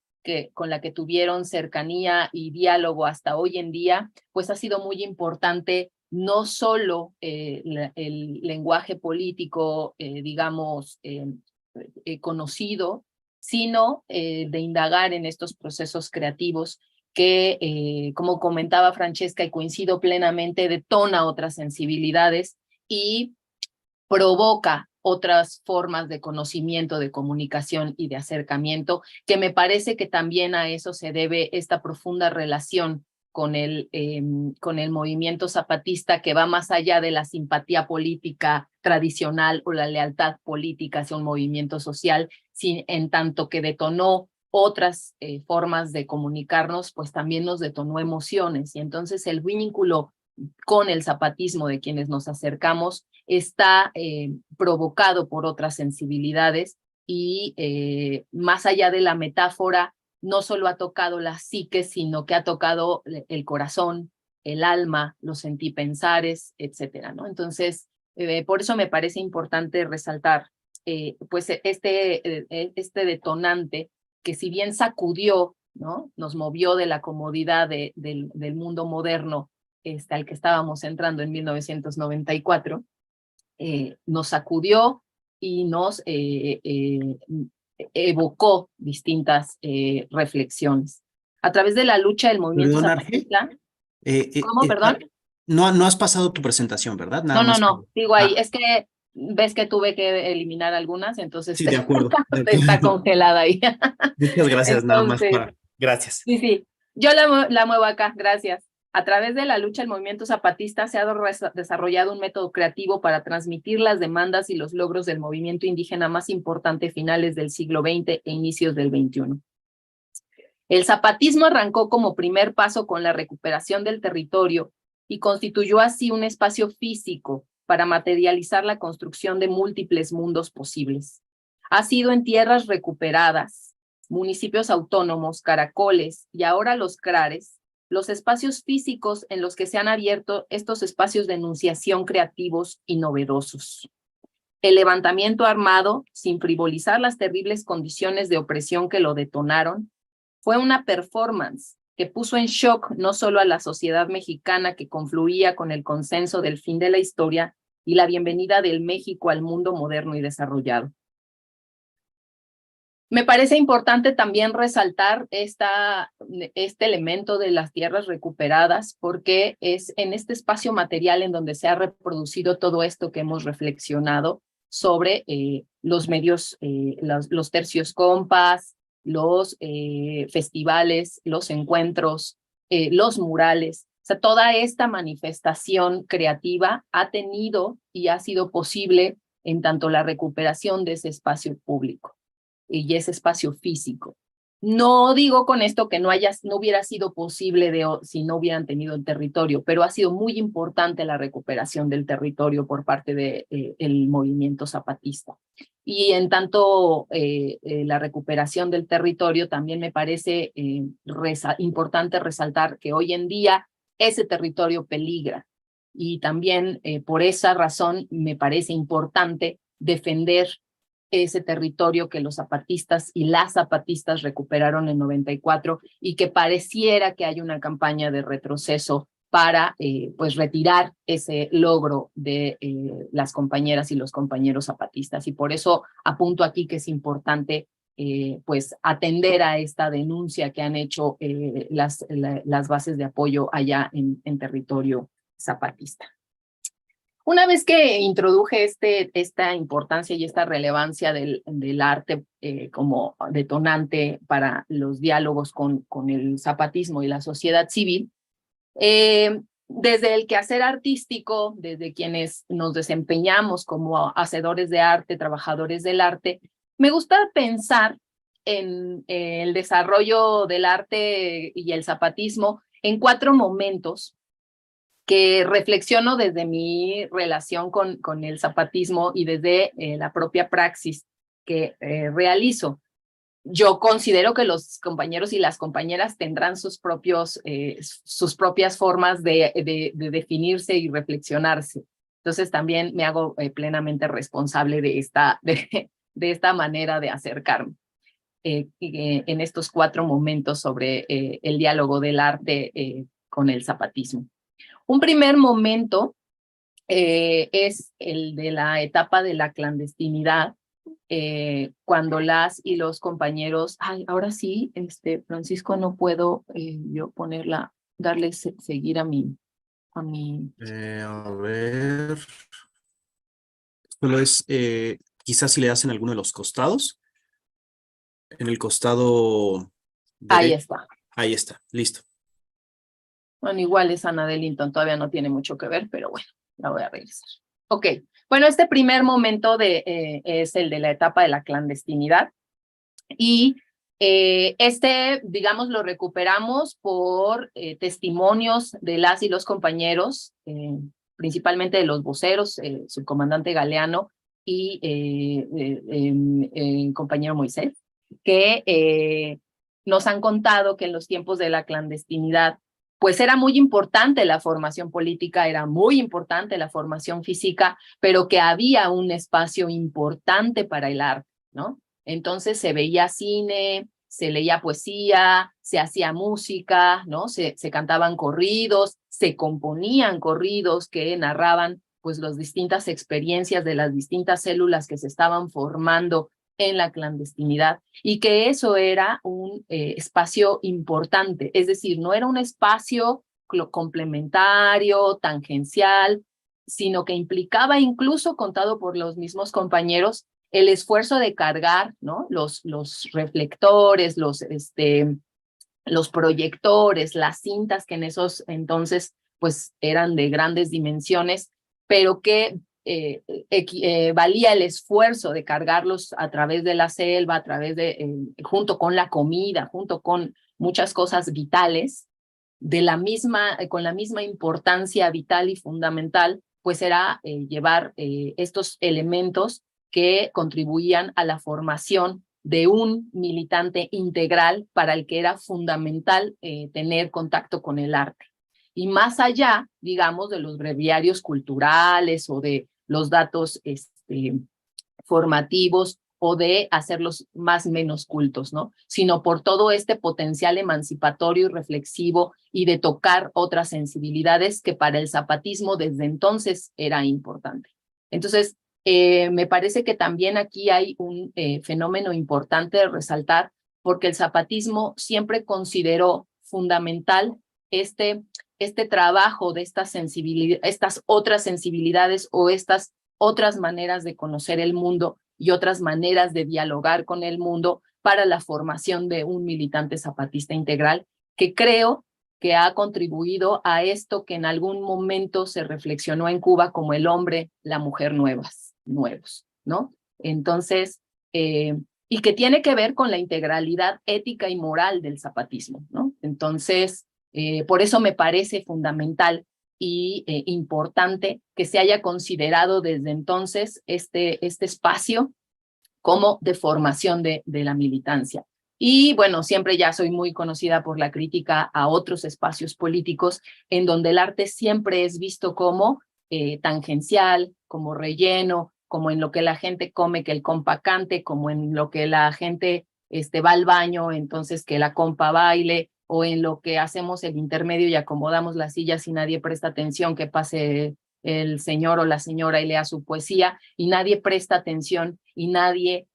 con la que tuvieron cercanía y diálogo hasta hoy en día, pues ha sido muy importante no solo el lenguaje político, digamos, conocido, sino de indagar en estos procesos creativos que, como comentaba Francesca, y coincido plenamente, detona otras sensibilidades y provoca otras formas de conocimiento, de comunicación y de acercamiento, que me parece que también a eso se debe esta profunda relación con el movimiento zapatista, que va más allá de la simpatía política tradicional o la lealtad política hacia un movimiento social, en tanto que detonó otras formas de comunicarnos, pues también nos detonó emociones. Y entonces el vínculo con el zapatismo de quienes nos acercamos está provocado por otras sensibilidades, y más allá de la metáfora, no solo ha tocado la psique, sino que ha tocado el corazón, el alma, los sentipensares, etcétera, ¿no? Entonces, por eso me parece importante resaltar pues este detonante que, si bien sacudió, ¿no?, nos movió de la comodidad del mundo moderno al que estábamos entrando en 1994, nos sacudió y nos evocó distintas reflexiones. A través de la lucha del movimiento Perdón, zapatista. ¿Cómo, Arge, perdón? no has pasado tu presentación, ¿verdad? Nada No, más. digo ahí, es que ves que tuve que eliminar algunas, entonces Sí, de acuerdo. está congelada ahí. Muchas gracias, nada más Entonces, para. Gracias. sí, yo la muevo acá, gracias. A través de la lucha del movimiento zapatista se ha desarrollado un método creativo para transmitir las demandas y los logros del movimiento indígena más importante finales del siglo XX e inicios del XXI. El zapatismo arrancó como primer paso con la recuperación del territorio y constituyó así un espacio físico para materializar la construcción de múltiples mundos posibles. Ha sido en tierras recuperadas, municipios autónomos, caracoles y ahora los CRARES, los espacios físicos en los que se han abierto estos espacios de enunciación creativos y novedosos. El levantamiento armado, sin frivolizar las terribles condiciones de opresión que lo detonaron, Fue una performance que puso en shock no solo a la sociedad mexicana, que confluía con el consenso del fin de la historia y la bienvenida del México al mundo moderno y desarrollado. Me parece importante también resaltar este elemento de las tierras recuperadas, porque es en este espacio material en donde se ha reproducido todo esto que hemos reflexionado sobre los medios, los tercios compas, los festivales, los encuentros, los murales. O sea, toda esta manifestación creativa ha tenido y ha sido posible en tanto la recuperación de ese espacio público y ese espacio físico. No digo con esto que no hubiera sido posible si no hubieran tenido el territorio, pero ha sido muy importante la recuperación del territorio por parte del movimiento zapatista. Y en tanto la recuperación del territorio, también me parece importante resaltar que hoy en día ese territorio peligra. Y también por esa razón me parece importante defender ese territorio que los zapatistas y las zapatistas recuperaron en 94 y que pareciera que hay una campaña de retroceso para pues retirar ese logro de las compañeras y los compañeros zapatistas. Y por eso apunto aquí que es importante pues atender a esta denuncia que han hecho las bases de apoyo allá en territorio zapatista. Una vez que introduje esta importancia y esta relevancia del arte como detonante para los diálogos con el zapatismo y la sociedad civil, desde el quehacer artístico, desde quienes nos desempeñamos como hacedores de arte, trabajadores del arte, me gusta pensar en el desarrollo del arte y el zapatismo en 4 momentos que reflexiono desde mi relación con el zapatismo y desde la propia praxis que realizo. Yo considero que los compañeros y las compañeras tendrán sus propias formas de definirse y reflexionarse. Entonces también me hago plenamente responsable de esta manera de acercarme en estos 4 momentos sobre el diálogo del arte con el zapatismo. Un primer momento es el de la etapa de la clandestinidad, cuando las y los compañeros, ahora sí, Francisco, no puedo yo darle seguir a mi. A ver, solo es, quizás si le das en alguno de los costados, en el costado derecho. Ahí está. Ahí está, listo. Bueno, igual es Ana Dellington, todavía no tiene mucho que ver, pero bueno, la voy a regresar. Ok, bueno, este primer momento es el de la etapa de la clandestinidad y digamos, lo recuperamos por testimonios de las y los compañeros, principalmente de los voceros, subcomandante Galeano y compañero Moisés, que nos han contado que en los tiempos de la clandestinidad pues era muy importante la formación política, era muy importante la formación física, pero que había un espacio importante para el arte, ¿no? Entonces se veía cine, se leía poesía, se hacía música, ¿no? Se cantaban corridos, se componían corridos que narraban pues las distintas experiencias de las distintas células que se estaban formando en la clandestinidad, y que eso era un espacio importante, es decir, no era un espacio complementario, tangencial, sino que implicaba incluso, contado por los mismos compañeros, el esfuerzo de cargar, ¿no? Los reflectores, los proyectores, las cintas que en esos entonces pues eran de grandes dimensiones, pero que valía el esfuerzo de cargarlos a través de la selva, a través junto con la comida, junto con muchas cosas vitales, con la misma importancia vital y fundamental, pues era llevar estos elementos que contribuían a la formación de un militante integral para el que era fundamental tener contacto con el arte. Y más allá, digamos, de los breviarios culturales o de los datos formativos o de hacerlos más menos cultos, ¿no? Sino por todo este potencial emancipatorio y reflexivo y de tocar otras sensibilidades que para el zapatismo desde entonces era importante. Entonces, me parece que también aquí hay un fenómeno importante de resaltar, porque el zapatismo siempre consideró fundamental este trabajo de estas otras sensibilidades o estas otras maneras de conocer el mundo y otras maneras de dialogar con el mundo para la formación de un militante zapatista integral, que creo que ha contribuido a esto que en algún momento se reflexionó en Cuba como el hombre, la mujer nuevos, ¿no? Entonces, y que tiene que ver con la integralidad ética y moral del zapatismo, ¿no? Entonces, por eso me parece fundamental y importante que se haya considerado desde entonces este espacio como de formación de la militancia. Y bueno, siempre ya soy muy conocida por la crítica a otros espacios políticos en donde el arte siempre es visto como tangencial, como relleno, como en lo que la gente come, que el compa cante, como en lo que la gente va al baño, entonces que la compa baile, o en lo que hacemos el intermedio y acomodamos las sillas y nadie presta atención, que pase el señor o la señora y lea su poesía, y nadie presta atención y nadie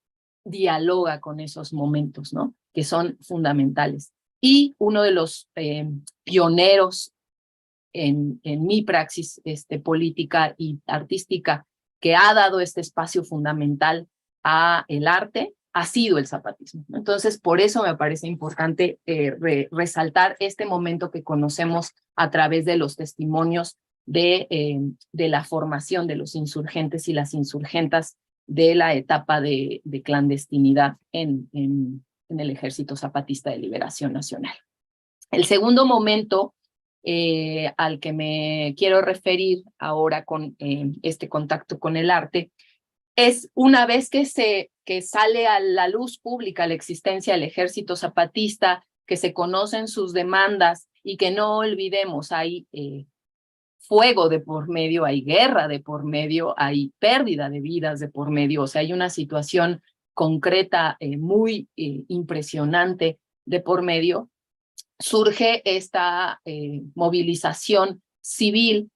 dialoga con esos momentos, ¿no? Que son fundamentales. Y uno de los pioneros en mi praxis política y artística que ha dado este espacio fundamental a el arte ha sido el zapatismo. Entonces, por eso me parece importante resaltar este momento que conocemos a través de los testimonios de la formación de los insurgentes y las insurgentas de la etapa de clandestinidad en el Ejército Zapatista de Liberación Nacional. El segundo momento al que me quiero referir ahora con este contacto con el arte es una vez que sale a la luz pública la existencia del Ejército Zapatista, que se conocen sus demandas y que no olvidemos, hay fuego de por medio, hay guerra de por medio, hay pérdida de vidas de por medio, o sea, hay una situación concreta muy impresionante de por medio. Surge esta movilización civil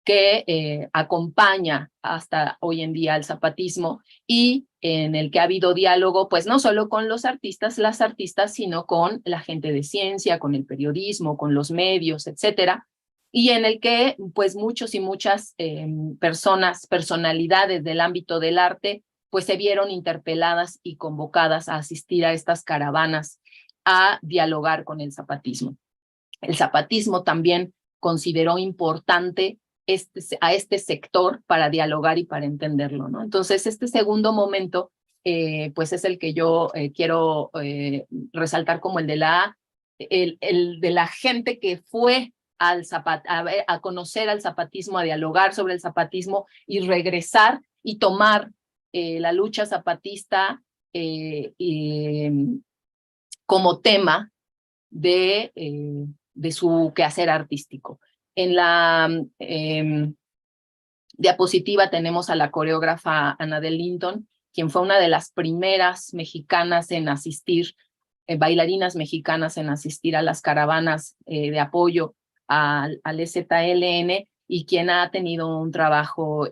que acompaña hasta hoy en día al zapatismo y en el que ha habido diálogo, pues no solo con los artistas, las artistas, sino con la gente de ciencia, con el periodismo, con los medios, etcétera, y en el que pues muchos y muchas personalidades del ámbito del arte pues se vieron interpeladas y convocadas a asistir a estas caravanas a dialogar con el zapatismo. El zapatismo también consideró importante a este sector para dialogar y para entenderlo, ¿no? Entonces, este segundo momento, pues es el que yo quiero resaltar como el de la gente que fue a conocer al zapatismo, a dialogar sobre el zapatismo y regresar y tomar la lucha zapatista como tema de su quehacer artístico. En la diapositiva tenemos a la coreógrafa Annabel Linton, quien fue una de las primeras mexicanas en asistir, bailarinas mexicanas en asistir a las caravanas de apoyo al EZLN y quien ha tenido un trabajo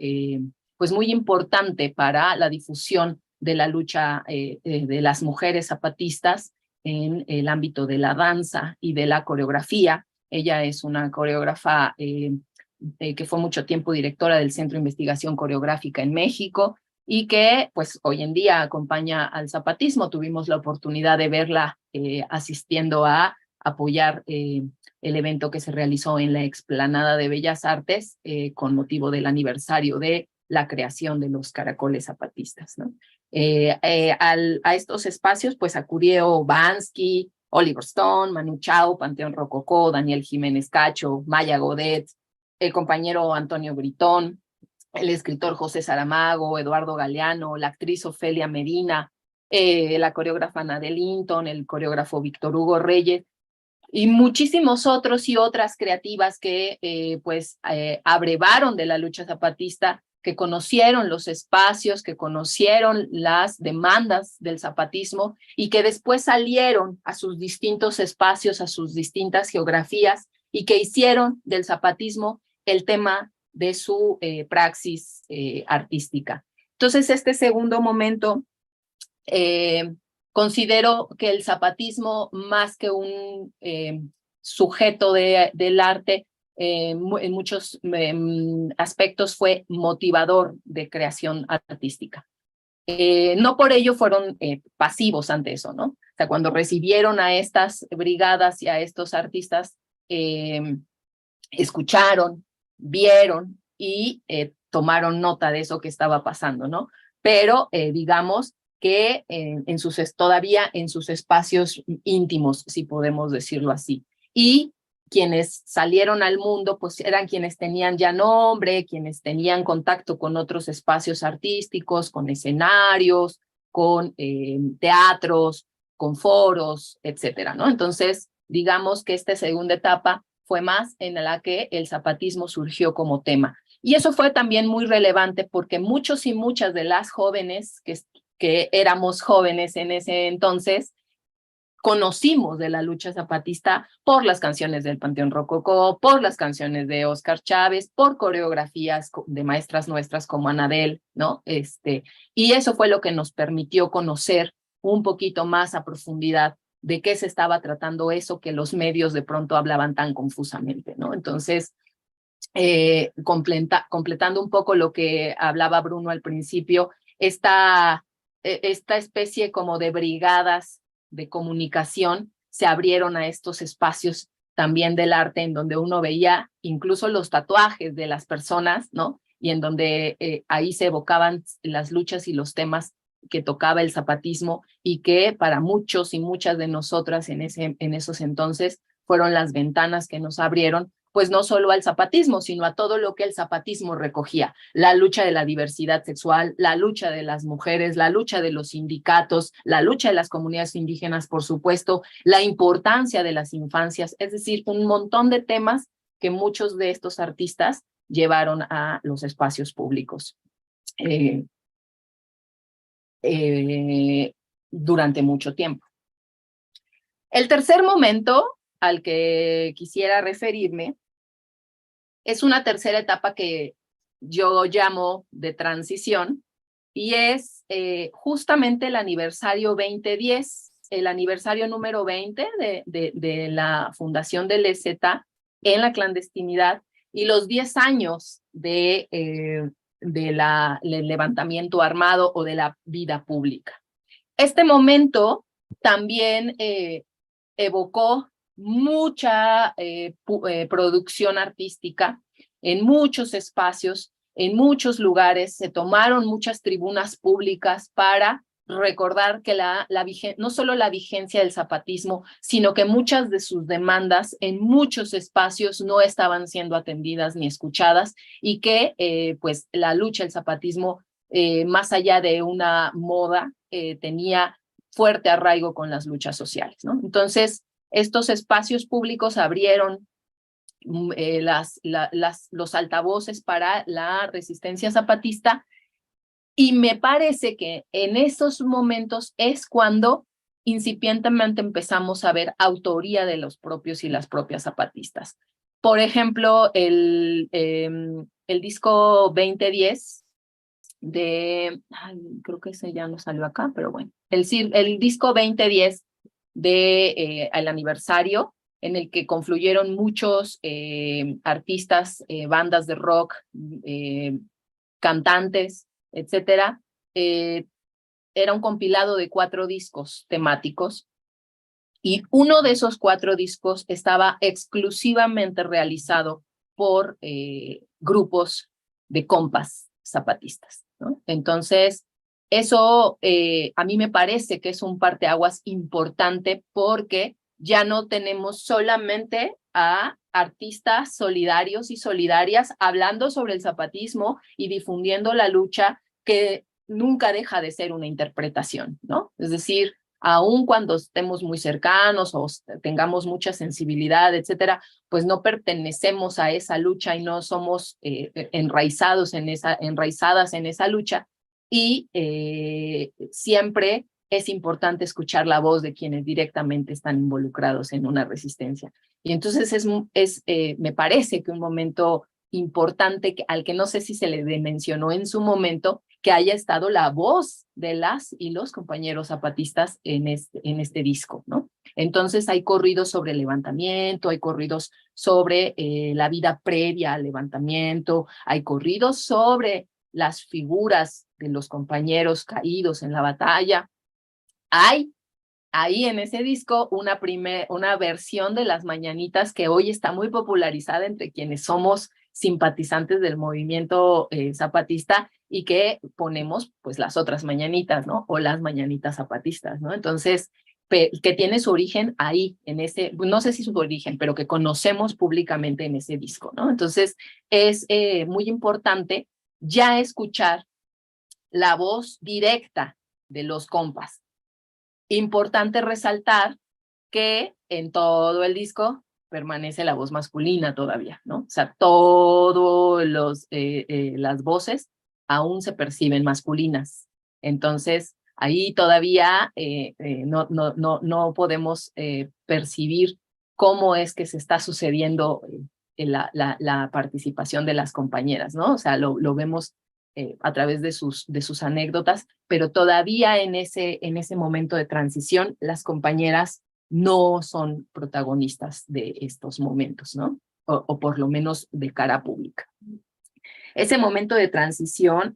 pues muy importante para la difusión de la lucha de las mujeres zapatistas en el ámbito de la danza y de la coreografía. Ella es una coreógrafa que fue mucho tiempo directora del Centro de Investigación Coreográfica en México y que pues hoy en día acompaña al zapatismo. Tuvimos la oportunidad de verla asistiendo a apoyar el evento que se realizó en la Explanada de Bellas Artes con motivo del aniversario de la creación de los caracoles zapatistas, ¿no? A estos espacios pues acudió Bansky, Oliver Stone, Manu Chao, Panteón Rococó, Daniel Jiménez Cacho, Maya Godet, el compañero Antonio Britón, el escritor José Saramago, Eduardo Galeano, la actriz Ofelia Medina, la coreógrafa Annabel Linton, el coreógrafo Víctor Hugo Reyes, y muchísimos otros y otras creativas que pues abrevaron de la lucha zapatista que conocieron los espacios, que conocieron las demandas del zapatismo y que después salieron a sus distintos espacios, a sus distintas geografías y que hicieron del zapatismo el tema de su praxis artística. Entonces, este segundo momento, considero que el zapatismo, más que un sujeto del arte, en muchos aspectos fue motivador de creación artística. No por ello fueron pasivos ante eso, ¿no? O sea, cuando recibieron a estas brigadas y a estos artistas, escucharon, vieron y tomaron nota de eso que estaba pasando, ¿no? Pero digamos que todavía en sus espacios íntimos, si podemos decirlo así. Y quienes salieron al mundo, pues eran quienes tenían ya nombre, quienes tenían contacto con otros espacios artísticos, con escenarios, con teatros, con foros, etcétera, ¿no? Entonces, digamos que esta segunda etapa fue más en la que el zapatismo surgió como tema. Y eso fue también muy relevante porque muchos y muchas de las jóvenes que éramos jóvenes en ese entonces, conocimos de la lucha zapatista por las canciones del Panteón Rococó, por las canciones de Óscar Chávez, por coreografías de maestras nuestras como Anabel, ¿no? Y eso fue lo que nos permitió conocer un poquito más a profundidad de qué se estaba tratando eso que los medios de pronto hablaban tan confusamente, ¿no? Entonces, completando un poco lo que hablaba Bruno al principio, esta especie como de brigadas de comunicación se abrieron a estos espacios también del arte en donde uno veía incluso los tatuajes de las personas, ¿no? Y en donde ahí se evocaban las luchas y los temas que tocaba el zapatismo y que para muchos y muchas de nosotras en esos entonces fueron las ventanas que nos abrieron, pues no solo al zapatismo, sino a todo lo que el zapatismo recogía, la lucha de la diversidad sexual, la lucha de las mujeres, la lucha de los sindicatos, la lucha de las comunidades indígenas, por supuesto, la importancia de las infancias, es decir, un montón de temas que muchos de estos artistas llevaron a los espacios públicos durante mucho tiempo. El tercer momento al que quisiera referirme es una tercera etapa que yo llamo de transición y es justamente el aniversario 2010, el aniversario número 20 de la fundación del EZ en la clandestinidad y los 10 años del levantamiento armado o de la vida pública. Este momento también evocó mucha producción artística en muchos espacios, en muchos lugares, se tomaron muchas tribunas públicas para recordar que no solo la vigencia del zapatismo, sino que muchas de sus demandas en muchos espacios no estaban siendo atendidas ni escuchadas y que pues la lucha del zapatismo, más allá de una moda, tenía fuerte arraigo con las luchas sociales, ¿no? Entonces, estos espacios públicos abrieron los altavoces para la resistencia zapatista y me parece que en esos momentos es cuando incipientemente empezamos a ver autoría de los propios y las propias zapatistas. Por ejemplo, el disco 2010 creo que ese ya no salió acá, pero bueno, el disco 2010 el aniversario, en el que confluyeron muchos artistas, bandas de rock, cantantes, etcétera. Era un compilado de 4 discos temáticos y uno de esos 4 discos estaba exclusivamente realizado por grupos de compas zapatistas, ¿no? Entonces, eso a mí me parece que es un parteaguas importante porque ya no tenemos solamente a artistas solidarios y solidarias hablando sobre el zapatismo y difundiendo la lucha, que nunca deja de ser una interpretación, ¿no? Es decir, aun cuando estemos muy cercanos o tengamos mucha sensibilidad, etcétera, pues no pertenecemos a esa lucha y no somos enraizadas en esa lucha. Y siempre es importante escuchar la voz de quienes directamente están involucrados en una resistencia. Y entonces me parece que un momento importante al que no sé si se le mencionó en su momento, que haya estado la voz de las y los compañeros zapatistas en este disco, ¿no? Entonces hay corridos sobre el levantamiento, hay corridos sobre la vida previa al levantamiento, hay corridos sobre las figuras de los compañeros caídos en la batalla. Hay ahí en ese disco una versión de las mañanitas que hoy está muy popularizada entre quienes somos simpatizantes del movimiento zapatista y que ponemos pues las otras mañanitas, ¿no? O las mañanitas zapatistas, ¿no? Entonces, que tiene su origen ahí, en ese, no sé si su origen, pero que conocemos públicamente en ese disco, ¿no? Entonces, es muy importante ya escuchar la voz directa de los compas. Importante resaltar que en todo el disco permanece la voz masculina todavía, ¿no? O sea, todas las voces aún se perciben masculinas. Entonces, ahí todavía no podemos percibir cómo es que se está sucediendo la participación de las compañeras, ¿no? O sea, lo vemos a través de sus anécdotas, pero todavía en ese momento de transición, las compañeras no son protagonistas de estos momentos, ¿no? O por lo menos de cara pública. Ese momento de transición,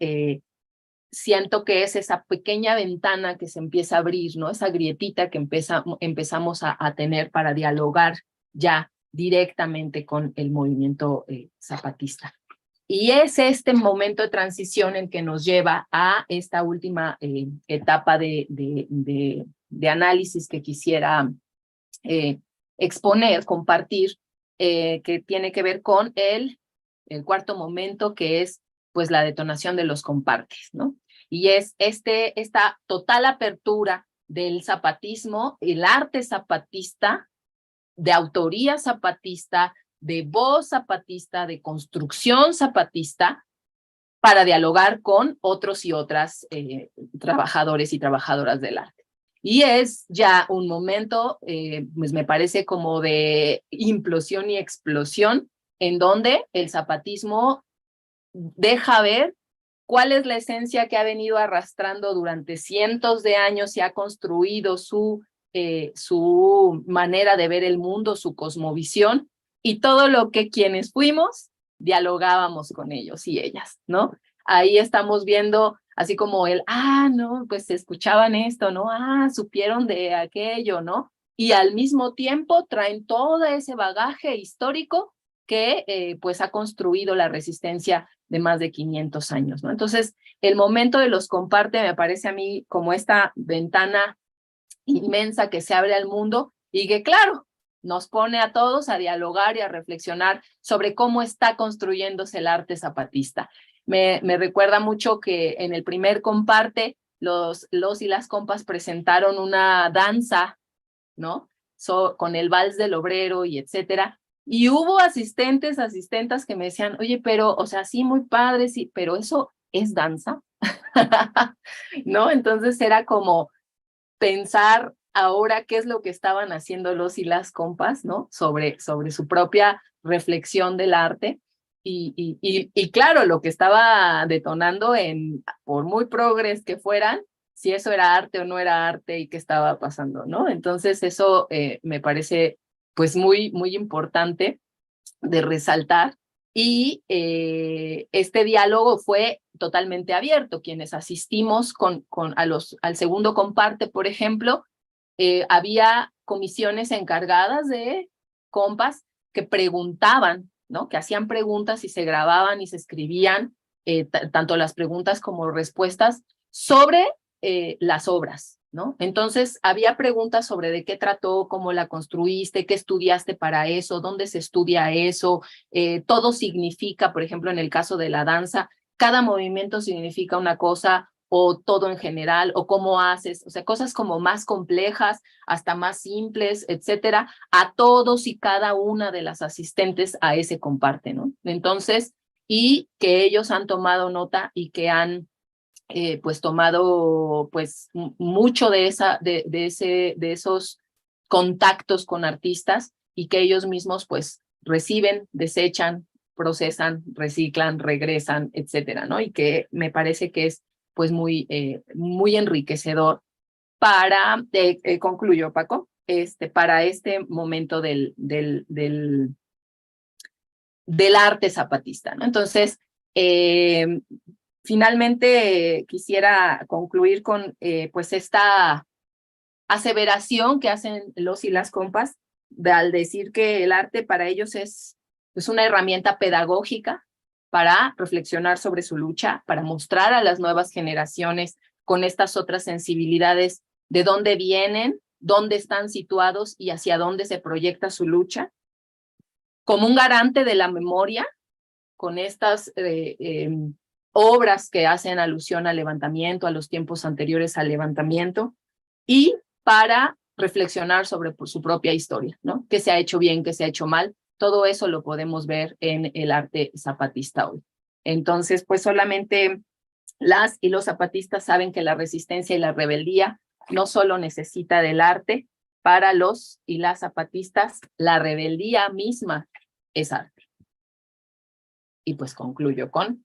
siento que es esa pequeña ventana que se empieza a abrir, ¿no? Esa grietita que empezamos a tener para dialogar ya directamente con el movimiento zapatista. Y es este momento de transición el que nos lleva a esta última etapa de análisis que quisiera exponer, compartir, que tiene que ver con el cuarto momento, que es pues la detonación de los compartes, ¿no? Y es esta total apertura del zapatismo, el arte zapatista, de autoría zapatista, de voz zapatista, de construcción zapatista, para dialogar con otros y otras trabajadores y trabajadoras del arte. Y es ya un momento, pues me parece como de implosión y explosión, en donde el zapatismo deja ver cuál es la esencia que ha venido arrastrando durante cientos de años y ha construido su manera de ver el mundo, su cosmovisión, y todo lo que quienes fuimos dialogábamos con ellos y ellas, ¿no? Ahí estamos viendo así como no, pues escuchaban esto, ¿no? Supieron de aquello, ¿no? Y al mismo tiempo traen todo ese bagaje histórico que pues ha construido la resistencia de más de 500 años, ¿no? Entonces, el momento de los comparte me parece a mí como esta ventana inmensa que se abre al mundo y que, claro, nos pone a todos a dialogar y a reflexionar sobre cómo está construyéndose el arte zapatista. Me recuerda mucho que en el primer comparte los y las compas presentaron una danza, ¿no? Con el vals del obrero y etcétera. Y hubo asistentas que me decían, oye, pero, o sea, sí, muy padre, sí, pero eso es danza, ¿no? Entonces era como pensar ahora qué es lo que estaban haciendo los y las compas, ¿no? Sobre su propia reflexión del arte. Y claro, lo que estaba detonando por muy progres que fueran, si eso era arte o no era arte y qué estaba pasando, ¿no? Entonces eso me parece pues muy, muy importante de resaltar. Y este diálogo fue totalmente abierto. Quienes asistimos al segundo comparte, por ejemplo, había comisiones encargadas de compas que preguntaban, ¿no? Que hacían preguntas y se grababan y se escribían tanto las preguntas como respuestas sobre las obras, ¿no? Entonces, había preguntas sobre de qué trató, cómo la construiste, qué estudiaste para eso, dónde se estudia eso, todo significa, por ejemplo, en el caso de la danza, cada movimiento significa una cosa o todo en general, o cómo haces, o sea, cosas como más complejas, hasta más simples, etcétera, a todos y cada una de las asistentes a ese comparte, ¿no? Entonces, y que ellos han tomado nota y que han pues tomado pues mucho de esos contactos con artistas y que ellos mismos pues reciben, desechan, procesan, reciclan, regresan, etcétera, ¿no? Y que me parece que es pues muy enriquecedor para, concluyo Paco, para este momento del arte zapatista, ¿no? Entonces, finalmente quisiera concluir con pues esta aseveración que hacen los y las compas al decir que el arte para ellos es una herramienta pedagógica para reflexionar sobre su lucha, para mostrar a las nuevas generaciones con estas otras sensibilidades de dónde vienen, dónde están situados y hacia dónde se proyecta su lucha, como un garante de la memoria, con estas obras que hacen alusión al levantamiento, a los tiempos anteriores al levantamiento, y para reflexionar sobre su propia historia, ¿no? ¿Qué se ha hecho bien, qué se ha hecho mal? Todo eso lo podemos ver en el arte zapatista hoy. Entonces, pues solamente las y los zapatistas saben que la resistencia y la rebeldía no solo necesita del arte, para los y las zapatistas, la rebeldía misma es arte. Y pues concluyo con,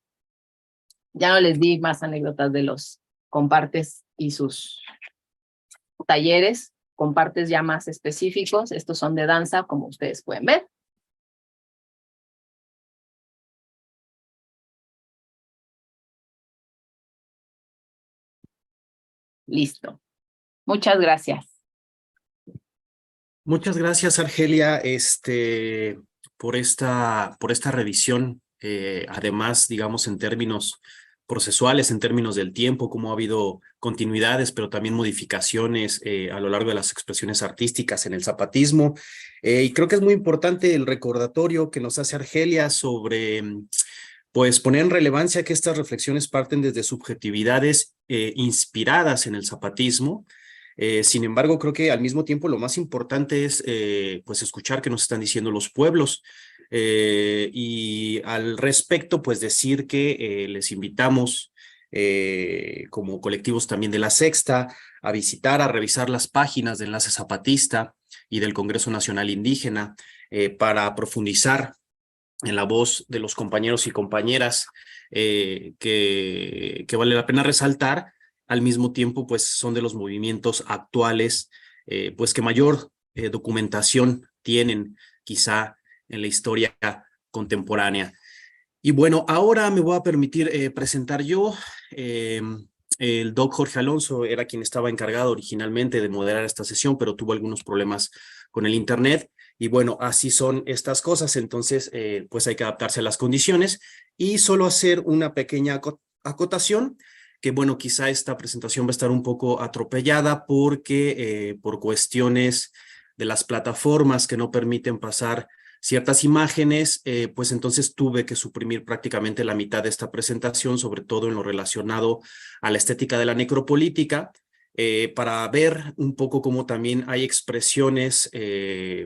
ya no les di más anécdotas de los compartes y sus talleres, compartes ya más específicos, estos son de danza, como ustedes pueden ver. Listo. Muchas gracias. Muchas gracias, Argelia, por esta revisión. Además, digamos, en términos procesuales, en términos del tiempo, cómo ha habido continuidades, pero también modificaciones a lo largo de las expresiones artísticas en el zapatismo. Y creo que es muy importante el recordatorio que nos hace Argelia sobre, pues, poner en relevancia que estas reflexiones parten desde subjetividades inspiradas en el zapatismo. Sin embargo, creo que al mismo tiempo lo más importante es pues escuchar qué nos están diciendo los pueblos y al respecto pues decir que les invitamos como colectivos también de La Sexta a visitar, a revisar las páginas de Enlace Zapatista y del Congreso Nacional Indígena para profundizar en la voz de los compañeros y compañeras que vale la pena resaltar. Al mismo tiempo, pues son de los movimientos actuales, pues que mayor documentación tienen quizá en la historia contemporánea. Y bueno, ahora me voy a permitir presentar yo. El doc Jorge Alonso era quien estaba encargado originalmente de moderar esta sesión, pero tuvo algunos problemas con el internet. Y bueno, así son estas cosas, entonces pues hay que adaptarse a las condiciones y solo hacer una pequeña acotación. Que bueno, quizá esta presentación va a estar un poco atropellada porque por cuestiones de las plataformas que no permiten pasar ciertas imágenes, pues entonces tuve que suprimir prácticamente la mitad de esta presentación, sobre todo en lo relacionado a la estética de la necropolítica, para ver un poco cómo también hay expresiones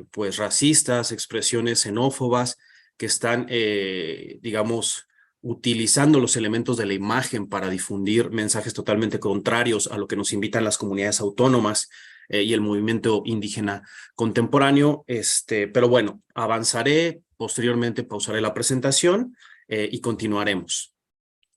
pues racistas, expresiones xenófobas que están, digamos, utilizando los elementos de la imagen para difundir mensajes totalmente contrarios a lo que nos invitan las comunidades autónomas y el movimiento indígena contemporáneo. Pero bueno, avanzaré, posteriormente pausaré la presentación y continuaremos.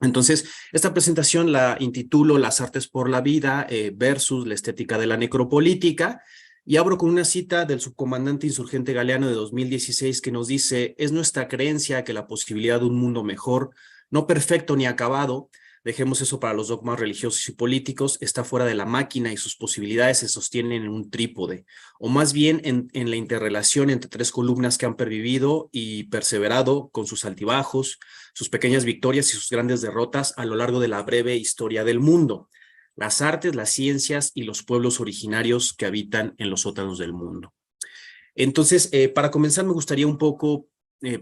Entonces, esta presentación la intitulo Las artes por la vida versus la estética de la necropolítica. Y abro con una cita del subcomandante insurgente Galeano de 2016 que nos dice: es nuestra creencia que la posibilidad de un mundo mejor, no perfecto ni acabado, dejemos eso para los dogmas religiosos y políticos, está fuera de la máquina y sus posibilidades se sostienen en un trípode, o más bien en la interrelación entre tres columnas que han pervivido y perseverado con sus altibajos, sus pequeñas victorias y sus grandes derrotas a lo largo de la breve historia del mundo. Las artes, las ciencias y los pueblos originarios que habitan en los sótanos del mundo. Entonces, para comenzar, me gustaría un poco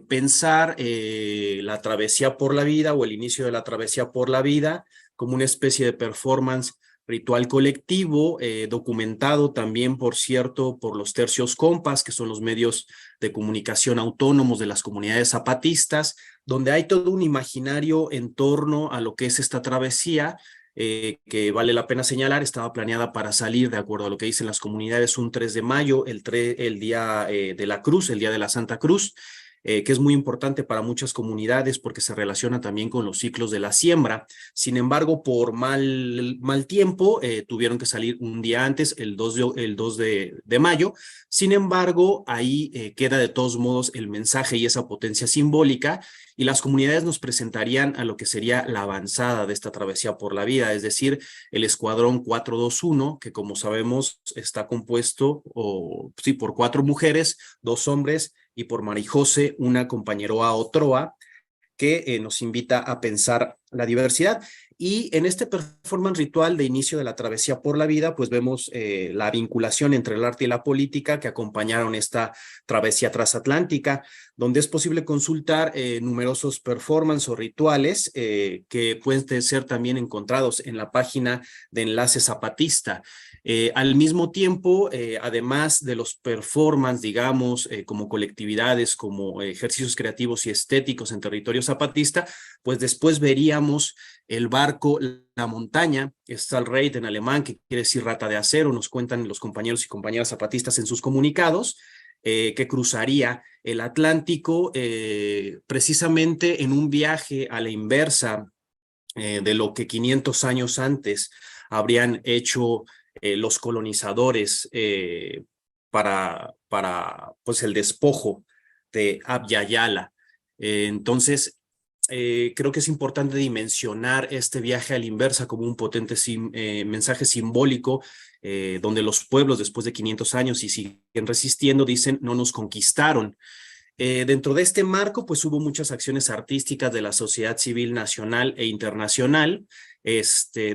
pensar la travesía por la vida o el inicio de la travesía por la vida como una especie de performance ritual colectivo, documentado también, por cierto, por los tercios compas, que son los medios de comunicación autónomos de las comunidades zapatistas, donde hay todo un imaginario en torno a lo que es esta travesía, que vale la pena señalar, estaba planeada para salir, de acuerdo a lo que dicen las comunidades, un 3 de mayo, el día de la Cruz, el día de la Santa Cruz, que es muy importante para muchas comunidades porque se relaciona también con los ciclos de la siembra. Sin embargo, por mal tiempo, tuvieron que salir un día antes, el 2 de mayo. Sin embargo, ahí queda de todos modos el mensaje y esa potencia simbólica, y las comunidades nos presentarían a lo que sería la avanzada de esta travesía por la vida, es decir, el Escuadrón 421, que como sabemos está compuesto por 4 mujeres, 2 hombres, y por Marijose, una compañeroa Otroa, que nos invita a pensar la diversidad. Y en este performance ritual de inicio de la travesía por la vida, pues vemos la vinculación entre el arte y la política que acompañaron esta travesía transatlántica, donde es posible consultar numerosos performances o rituales que pueden ser también encontrados en la página de Enlace Zapatista. Al mismo tiempo, además de los performances, digamos, como colectividades, como ejercicios creativos y estéticos en territorio zapatista, pues después veríamos el barco La Montaña, Stahlreit en alemán, que quiere decir rata de acero, nos cuentan los compañeros y compañeras zapatistas en sus comunicados, que cruzaría el Atlántico precisamente en un viaje a la inversa de lo que 500 años antes habrían hecho los colonizadores para pues el despojo de Abya Yala. Entonces, creo que es importante dimensionar este viaje a la inversa como un potente mensaje simbólico, donde los pueblos después de 500 años y siguen resistiendo dicen no nos conquistaron. Dentro de este marco, pues hubo muchas acciones artísticas de la sociedad civil nacional e internacional,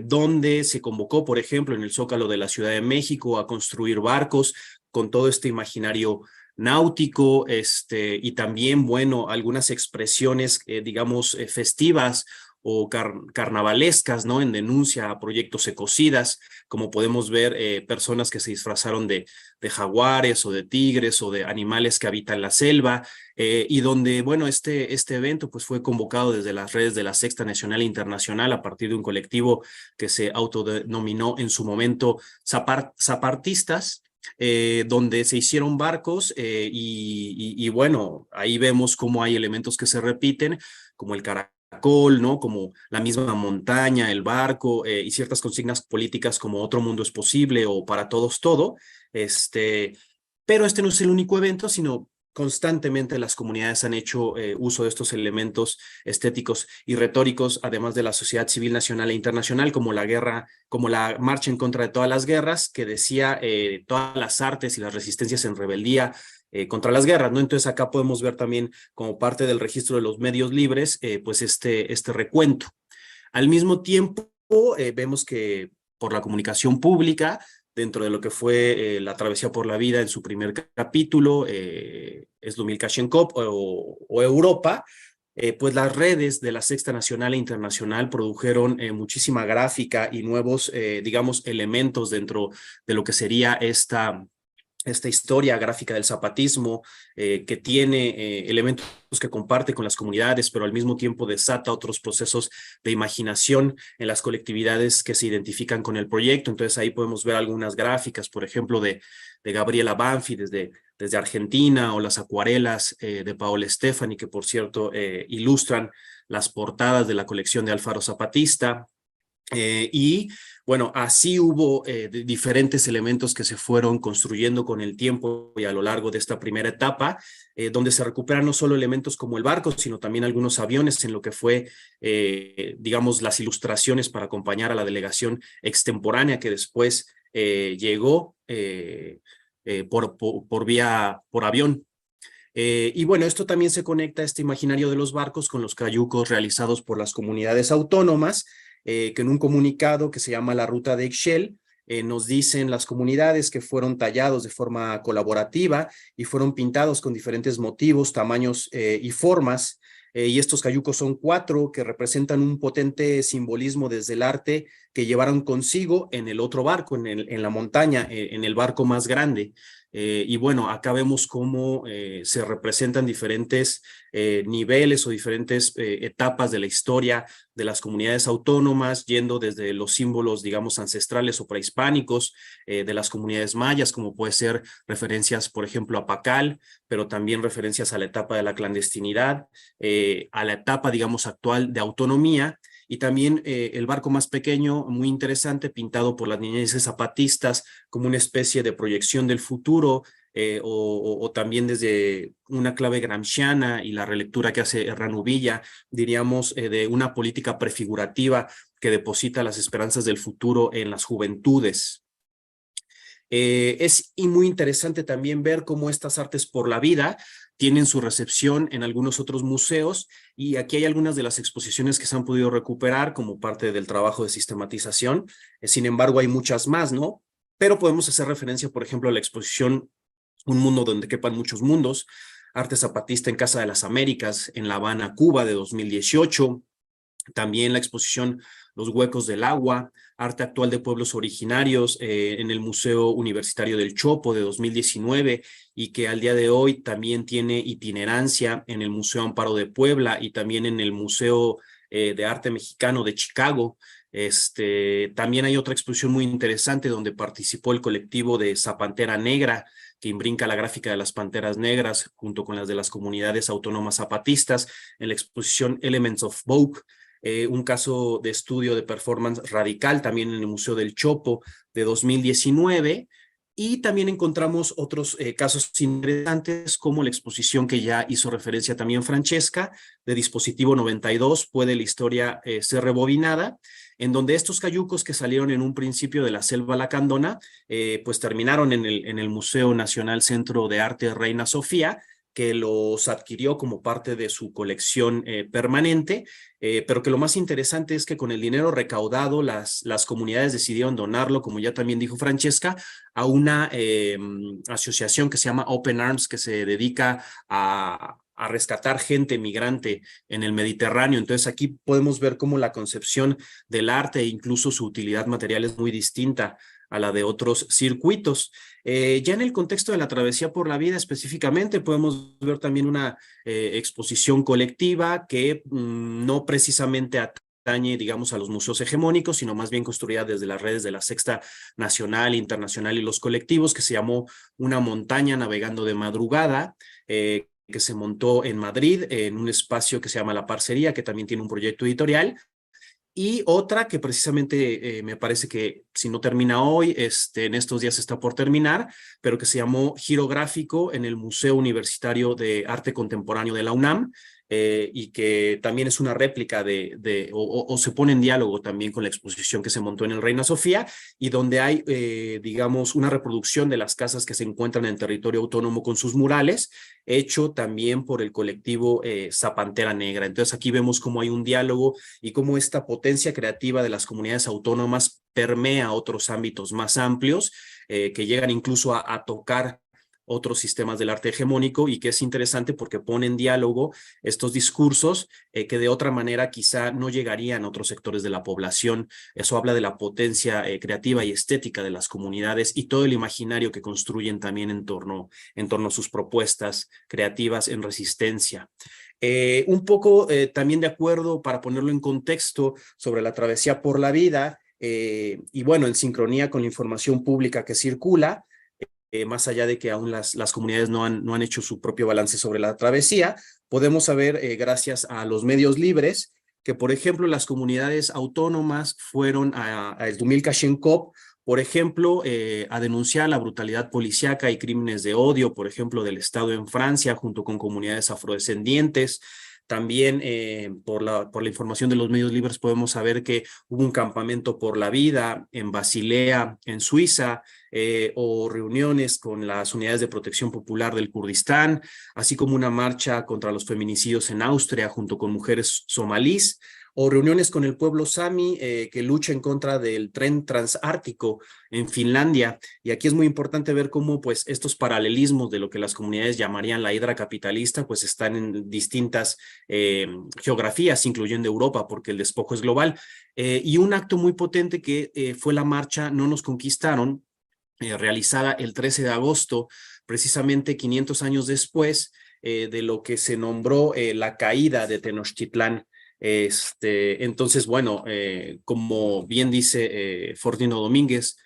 donde se convocó, por ejemplo, en el Zócalo de la Ciudad de México a construir barcos con todo este imaginario náutico, y también, bueno, algunas expresiones, digamos, festivas o carnavalescas, ¿no? En denuncia a proyectos ecocidas, como podemos ver, personas que se disfrazaron de jaguares o de tigres o de animales que habitan la selva, y donde, bueno, este evento pues fue convocado desde las redes de la Sexta Nacional e Internacional a partir de un colectivo que se autodenominó en su momento zapatistas, donde se hicieron barcos, y bueno, ahí vemos cómo hay elementos que se repiten, como el caracol, ¿no? Como la misma montaña, el barco, y ciertas consignas políticas como otro mundo es posible o para todos todo, pero no es el único evento, sino constantemente las comunidades han hecho uso de estos elementos estéticos y retóricos, además de la sociedad civil nacional e internacional, como la marcha en contra de todas las guerras, que decía todas las artes y las resistencias en rebeldía contra las guerras, ¿no? Entonces acá podemos ver también, como parte del registro de los medios libres, pues este recuento. Al mismo tiempo, vemos que por la comunicación pública, dentro de lo que fue la travesía por la vida en su primer capítulo, Slumil Kashenkov o Europa, pues las redes de la Sexta Nacional e Internacional produjeron muchísima gráfica y nuevos, digamos, elementos dentro de lo que sería esta historia gráfica del zapatismo, que tiene elementos que comparte con las comunidades, pero al mismo tiempo desata otros procesos de imaginación en las colectividades que se identifican con el proyecto. Entonces ahí podemos ver algunas gráficas, por ejemplo, de Gabriela Banfi desde Argentina, o las acuarelas de Paola Stefani, que por cierto ilustran las portadas de la colección de Alfaro Zapatista. Y bueno, así hubo diferentes elementos que se fueron construyendo con el tiempo y a lo largo de esta primera etapa, donde se recuperan no solo elementos como el barco, sino también algunos aviones en lo que fue, digamos, las ilustraciones para acompañar a la delegación extemporánea que después llegó por avión. Y bueno, esto también se conecta a este imaginario de los barcos con los cayucos realizados por las comunidades autónomas, que en un comunicado que se llama La Ruta de Ixchel, nos dicen las comunidades que fueron tallados de forma colaborativa y fueron pintados con diferentes motivos, tamaños y formas. Y estos cayucos son 4 que representan un potente simbolismo desde el arte que llevaron consigo en el otro barco, en la montaña, en el barco más grande. Y bueno, acá vemos cómo se representan diferentes niveles o diferentes etapas de la historia de las comunidades autónomas, yendo desde los símbolos, digamos, ancestrales o prehispánicos de las comunidades mayas, como puede ser referencias, por ejemplo, a Pacal, pero también referencias a la etapa de la clandestinidad, a la etapa, digamos, actual de autonomía, y también el barco más pequeño, muy interesante, pintado por las niñeces zapatistas como una especie de proyección del futuro, o también desde una clave gramsciana y la relectura que hace Herrán Ubilla, diríamos, de una política prefigurativa que deposita las esperanzas del futuro en las juventudes. Es muy interesante también ver cómo estas artes por la vida tienen su recepción en algunos otros museos, y aquí hay algunas de las exposiciones que se han podido recuperar como parte del trabajo de sistematización. Sin embargo, hay muchas más, ¿no? Pero podemos hacer referencia, por ejemplo, a la exposición Un mundo donde quepan muchos mundos, arte zapatista en Casa de las Américas, en La Habana, Cuba, de 2018. También la exposición Los huecos del agua, arte actual de pueblos originarios, en el Museo Universitario del Chopo de 2019, y que al día de hoy también tiene itinerancia en el Museo Amparo de Puebla y también en el Museo de Arte Mexicano de Chicago. También hay otra exposición muy interesante donde participó el colectivo de Zapantera Negra, que imbrinca la gráfica de las panteras negras junto con las de las comunidades autónomas zapatistas, en la exposición Elements of Vogue, un caso de estudio de performance radical también en el Museo del Chopo de 2019, y también encontramos otros casos interesantes como la exposición que ya hizo referencia también Francesca, de Dispositivo 92, Puede la historia ser rebobinada, en donde estos cayucos que salieron en un principio de la selva lacandona, pues terminaron en el Museo Nacional Centro de Arte Reina Sofía, que los adquirió como parte de su colección permanente, pero que lo más interesante es que con el dinero recaudado las comunidades decidieron donarlo, como ya también dijo Francesca, a una asociación que se llama Open Arms, que se dedica a rescatar gente migrante en el Mediterráneo. Entonces aquí podemos ver cómo la concepción del arte e incluso su utilidad material es muy distinta a la de otros circuitos. Ya en el contexto de la travesía por la vida específicamente, podemos ver también una exposición colectiva que no precisamente atañe, digamos, a los museos hegemónicos, sino más bien construida desde las redes de la Sexta Nacional, Internacional y los colectivos, que se llamó Una montaña navegando de madrugada, que se montó en Madrid, en un espacio que se llama La Parcería, que también tiene un proyecto editorial. Y otra que precisamente me parece que si no termina hoy, en estos días está por terminar, pero que se llamó Giro Gráfico en el Museo Universitario de Arte Contemporáneo de la UNAM, y que también es una réplica o se pone en diálogo también con la exposición que se montó en el Reina Sofía, y donde hay, digamos, una reproducción de las casas que se encuentran en territorio autónomo con sus murales, hecho también por el colectivo Zapantera Negra. Entonces aquí vemos cómo hay un diálogo y cómo esta potencia creativa de las comunidades autónomas permea otros ámbitos más amplios, que llegan incluso a tocar otros sistemas del arte hegemónico, y que es interesante porque pone en diálogo estos discursos que de otra manera quizá no llegarían a otros sectores de la población. Eso habla de la potencia creativa y estética de las comunidades y todo el imaginario que construyen también en torno a sus propuestas creativas en resistencia. Un poco también de acuerdo, para ponerlo en contexto, sobre la travesía por la vida, y bueno, en sincronía con la información pública que circula, más allá de que aún las comunidades no han hecho su propio balance sobre la travesía, podemos saber, gracias a los medios libres, que por ejemplo las comunidades autónomas fueron a Esdumilcashenkov, por ejemplo, a denunciar la brutalidad policíaca y crímenes de odio, por ejemplo, del Estado en Francia, junto con comunidades afrodescendientes. También por la información de los medios libres podemos saber que hubo un campamento por la vida en Basilea, en Suiza, o reuniones con las unidades de protección popular del Kurdistán, así como una marcha contra los feminicidios en Austria junto con mujeres somalíes, o reuniones con el pueblo Sami que lucha en contra del tren transártico en Finlandia. Y aquí es muy importante ver cómo pues estos paralelismos de lo que las comunidades llamarían la hidra capitalista pues están en distintas geografías, incluyendo Europa, porque el despojo es global. Y un acto muy potente que fue la marcha No nos conquistaron, realizada el 13 de agosto, precisamente 500 años después de lo que se nombró la caída de Tenochtitlán. Entonces, bueno, como bien dice Fortino Domínguez,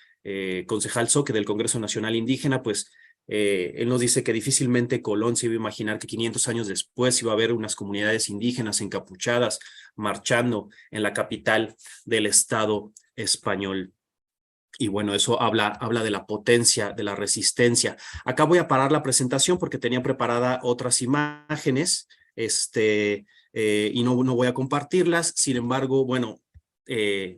concejal Soque del Congreso Nacional Indígena, pues él nos dice que difícilmente Colón se iba a imaginar que 500 años después iba a haber unas comunidades indígenas encapuchadas marchando en la capital del Estado español. Y bueno, eso habla de la potencia, de la resistencia. Acá voy a parar la presentación porque tenía preparada otras imágenes, y no voy a compartirlas. Sin embargo, bueno,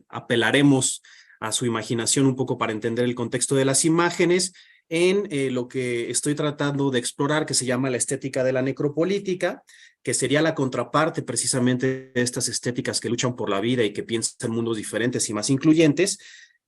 apelaremos a su imaginación un poco para entender el contexto de las imágenes en lo que estoy tratando de explorar, que se llama la estética de la necropolítica, que sería la contraparte precisamente de estas estéticas que luchan por la vida y que piensan mundos diferentes y más incluyentes,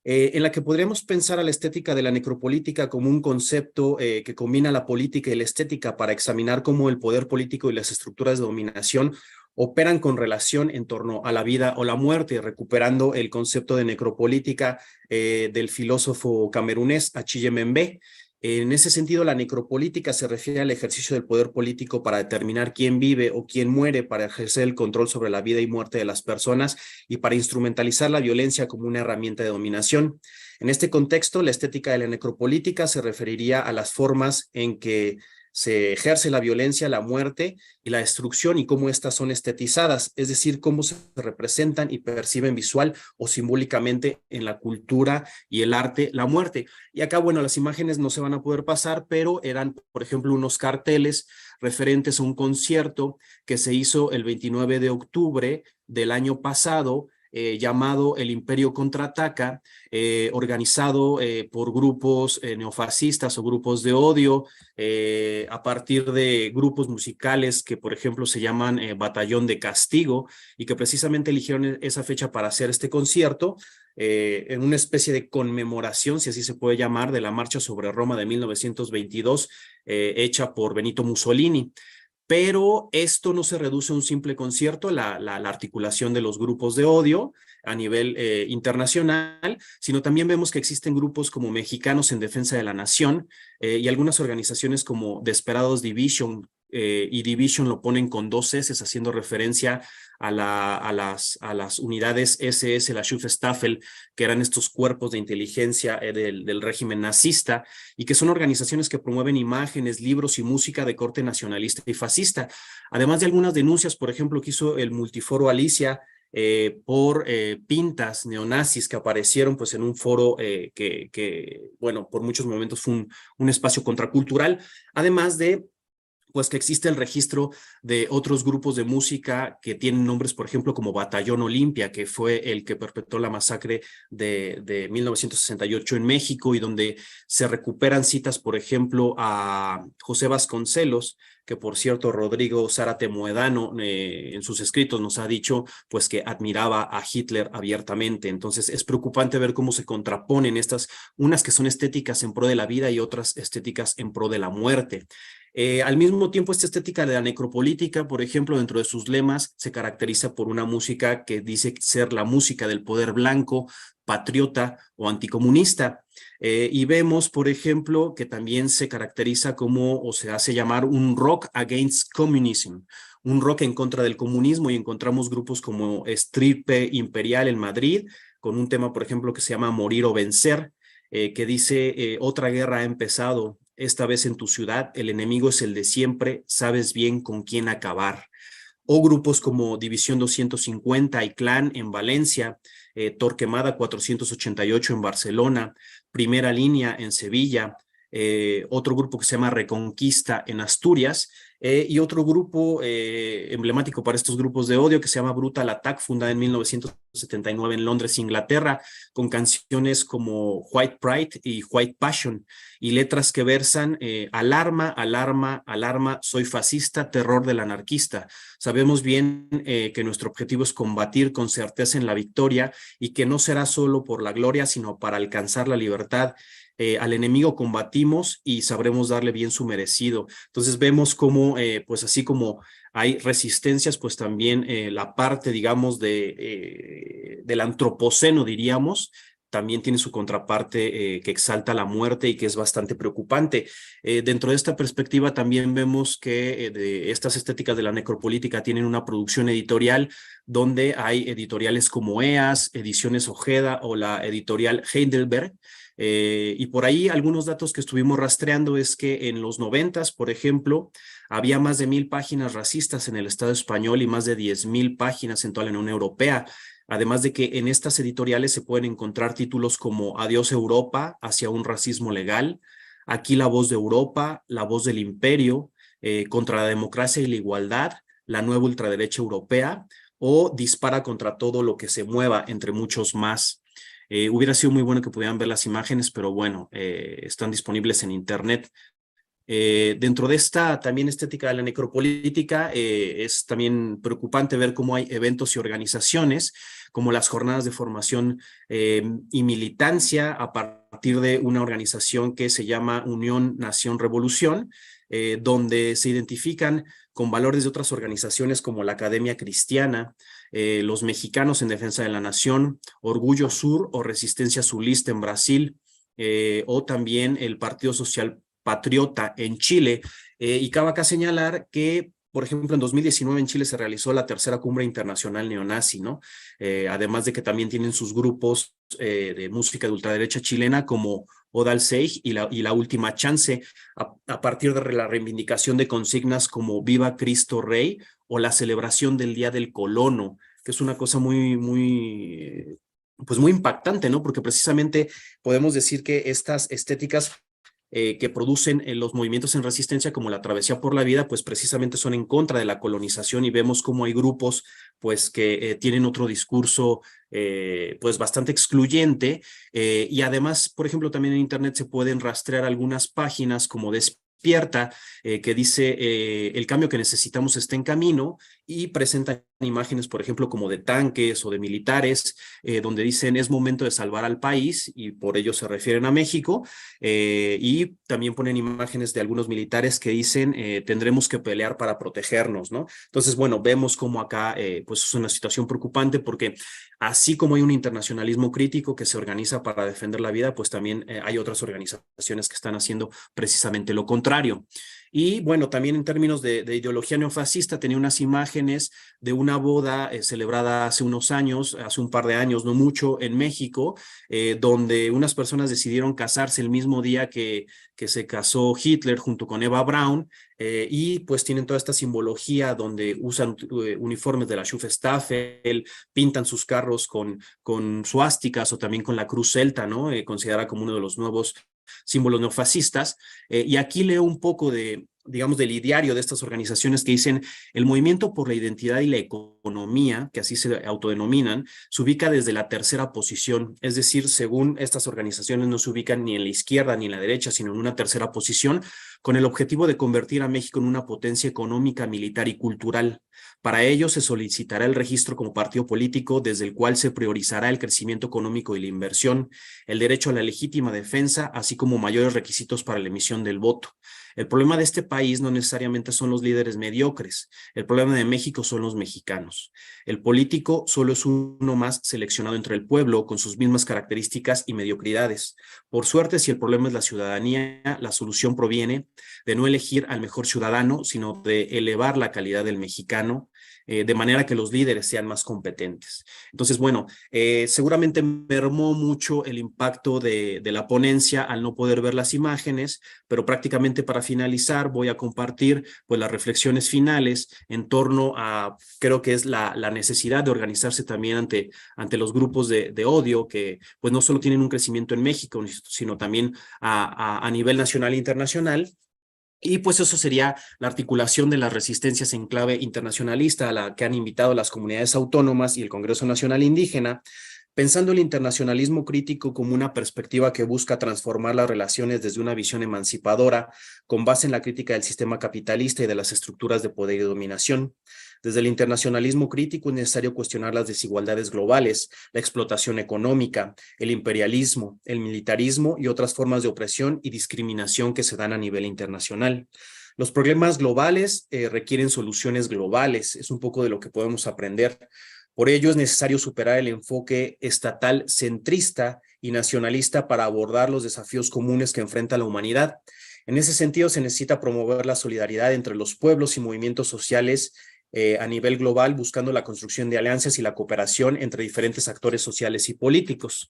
en la que podríamos pensar a la estética de la necropolítica como un concepto que combina la política y la estética para examinar cómo el poder político y las estructuras de dominación operan con relación en torno a la vida o la muerte, recuperando el concepto de necropolítica del filósofo camerunés Achille Mbembe. En ese sentido, la necropolítica se refiere al ejercicio del poder político para determinar quién vive o quién muere, para ejercer el control sobre la vida y muerte de las personas y para instrumentalizar la violencia como una herramienta de dominación. En este contexto, la estética de la necropolítica se referiría a las formas en que se ejerce la violencia, la muerte y la destrucción y cómo estas son estetizadas, es decir, cómo se representan y perciben visual o simbólicamente en la cultura y el arte la muerte. Y acá, bueno, las imágenes no se van a poder pasar, pero eran, por ejemplo, unos carteles referentes a un concierto que se hizo el 29 de octubre del año pasado, llamado El Imperio Contraataca, organizado por grupos neofascistas o grupos de odio, a partir de grupos musicales que, por ejemplo, se llaman Batallón de Castigo, y que precisamente eligieron esa fecha para hacer este concierto, en una especie de conmemoración, si así se puede llamar, de la Marcha sobre Roma de 1922, hecha por Benito Mussolini. Pero esto no se reduce a un simple concierto, la articulación de los grupos de odio a nivel internacional, sino también vemos que existen grupos como Mexicanos en Defensa de la Nación y algunas organizaciones como Desperados Division, y Division lo ponen con 2 S, haciendo referencia a las unidades SS, la Schutzstaffel, que eran estos cuerpos de inteligencia del régimen nazista, y que son organizaciones que promueven imágenes, libros y música de corte nacionalista y fascista. Además de algunas denuncias, por ejemplo, que hizo el Multiforo Alicia por pintas neonazis que aparecieron pues en un foro bueno, por muchos momentos fue un espacio contracultural, además de pues que existe el registro de otros grupos de música que tienen nombres, por ejemplo, como Batallón Olimpia, que fue el que perpetró la masacre de 1968 en México, y donde se recuperan citas, por ejemplo, a José Vasconcelos, que por cierto Rodrigo Zárate Moedano en sus escritos nos ha dicho pues que admiraba a Hitler abiertamente. Entonces es preocupante ver cómo se contraponen estas, unas que son estéticas en pro de la vida y otras estéticas en pro de la muerte. Al mismo tiempo, esta estética de la necropolítica, por ejemplo, dentro de sus lemas, se caracteriza por una música que dice ser la música del poder blanco, patriota o anticomunista. Y vemos, por ejemplo, que también se caracteriza como, o se hace llamar, un rock against communism, un rock en contra del comunismo, y encontramos grupos como Estirpe Imperial en Madrid, con un tema, por ejemplo, que se llama Morir o Vencer, que dice, otra guerra ha empezado, esta vez en tu ciudad, el enemigo es el de siempre, sabes bien con quién acabar. O grupos como División 250 y Clan en Valencia, Torquemada 488 en Barcelona, Primera Línea en Sevilla, otro grupo que se llama Reconquista en Asturias, Y otro grupo emblemático para estos grupos de odio que se llama Brutal Attack, fundada en 1979 en Londres, Inglaterra, con canciones como White Pride y White Passion, y letras que versan alarma, alarma, alarma, soy fascista, terror del anarquista. Sabemos bien que nuestro objetivo es combatir con certeza en la victoria y que no será solo por la gloria, sino para alcanzar la libertad. Al enemigo combatimos y sabremos darle bien su merecido. Entonces vemos cómo, pues así como hay resistencias, pues también la parte, digamos, del antropoceno, diríamos, también tiene su contraparte que exalta la muerte y que es bastante preocupante. Dentro de esta perspectiva también vemos que de estas estéticas de la necropolítica tienen una producción editorial donde hay editoriales como EAS, Ediciones Ojeda o la editorial Heidelberg. Y por ahí algunos datos que estuvimos rastreando es que en los 90s, por ejemplo, había más de 1000 páginas racistas en el Estado español y más de 10,000 páginas en toda la Unión Europea. Además de que en estas editoriales se pueden encontrar títulos como Adiós Europa, hacia un racismo legal, Aquí la voz de Europa, La voz del imperio, Contra la democracia y la igualdad, La nueva ultraderecha europea o Dispara contra todo lo que se mueva, entre muchos más. Hubiera sido muy bueno que pudieran ver las imágenes, pero bueno, están disponibles en internet. Dentro de esta también estética de la necropolítica, es también preocupante ver cómo hay eventos y organizaciones como las jornadas de formación y militancia a partir de una organización que se llama Unión Nación Revolución, donde se identifican con valores de otras organizaciones como la Academia Cristiana, los Mexicanos en Defensa de la Nación, Orgullo Sur o Resistencia Zulista en Brasil, o también el Partido Social Patriota en Chile. Y cabe acá señalar que, por ejemplo, en 2019 en Chile se realizó la tercera cumbre internacional neonazi, ¿no? Además de que también tienen sus grupos de música de ultraderecha chilena como Odal Seij y la Última Chance, a partir de la reivindicación de consignas como Viva Cristo Rey o la celebración del Día del Colono, que es una cosa pues muy impactante, ¿no? Porque precisamente podemos decir que estas estéticas que producen los movimientos en resistencia como la Travesía por la Vida, pues precisamente son en contra de la colonización, y vemos cómo hay grupos pues que tienen otro discurso pues bastante excluyente, y además, por ejemplo, también en internet se pueden rastrear algunas páginas como Despierta, que dice el cambio que necesitamos está en camino, y presentan imágenes, por ejemplo, como de tanques o de militares, donde dicen es momento de salvar al país, y por ello se refieren a México, y también ponen imágenes de algunos militares que dicen tendremos que pelear para protegernos, ¿no? Entonces, bueno, vemos como acá pues es una situación preocupante, porque así como hay un internacionalismo crítico que se organiza para defender la vida, pues también hay otras organizaciones que están haciendo precisamente lo contrario. Y bueno, también en términos de ideología neofascista, tenía unas imágenes de una boda celebrada hace unos años, hace un par de años, no mucho, en México, donde unas personas decidieron casarse el mismo día que se casó Hitler junto con Eva Braun, y pues tienen toda esta simbología donde usan uniformes de la Schutzstaffel, pintan sus carros con suásticas o también con la cruz celta, ¿no? Considerada como uno de los nuevos símbolos neofascistas, y aquí leo un poco digamos, del ideario de estas organizaciones que dicen: el movimiento por la identidad y la economía, que así se autodenominan, se ubica desde la tercera posición, es decir, según estas organizaciones no se ubican ni en la izquierda ni en la derecha, sino en una tercera posición, con el objetivo de convertir a México en una potencia económica, militar y cultural. Para ello se solicitará el registro como partido político, desde el cual se priorizará el crecimiento económico y la inversión, el derecho a la legítima defensa, así como mayores requisitos para la emisión del voto. El problema de este país no necesariamente son los líderes mediocres, el problema de México son los mexicanos. El político solo es uno más seleccionado entre el pueblo, con sus mismas características y mediocridades. Por suerte, si el problema es la ciudadanía, la solución proviene de no elegir al mejor ciudadano, sino de elevar la calidad del mexicano, de manera que los líderes sean más competentes. Entonces, bueno, seguramente mermó mucho el impacto de la ponencia al no poder ver las imágenes, pero prácticamente para finalizar voy a compartir pues las reflexiones finales en torno a, creo que es la necesidad de organizarse también ante los grupos de odio, que pues no solo tienen un crecimiento en México, sino también a nivel nacional e internacional. Y pues eso sería la articulación de las resistencias en clave internacionalista a la que han invitado las comunidades autónomas y el Congreso Nacional Indígena, pensando el internacionalismo crítico como una perspectiva que busca transformar las relaciones desde una visión emancipadora, con base en la crítica del sistema capitalista y de las estructuras de poder y dominación. Desde el internacionalismo crítico es necesario cuestionar las desigualdades globales, la explotación económica, el imperialismo, el militarismo y otras formas de opresión y discriminación que se dan a nivel internacional. Los problemas globales requieren soluciones globales, es un poco de lo que podemos aprender. Por ello es necesario superar el enfoque estatal centrista y nacionalista para abordar los desafíos comunes que enfrenta la humanidad. En ese sentido se necesita promover la solidaridad entre los pueblos y movimientos sociales a nivel global, buscando la construcción de alianzas y la cooperación entre diferentes actores sociales y políticos.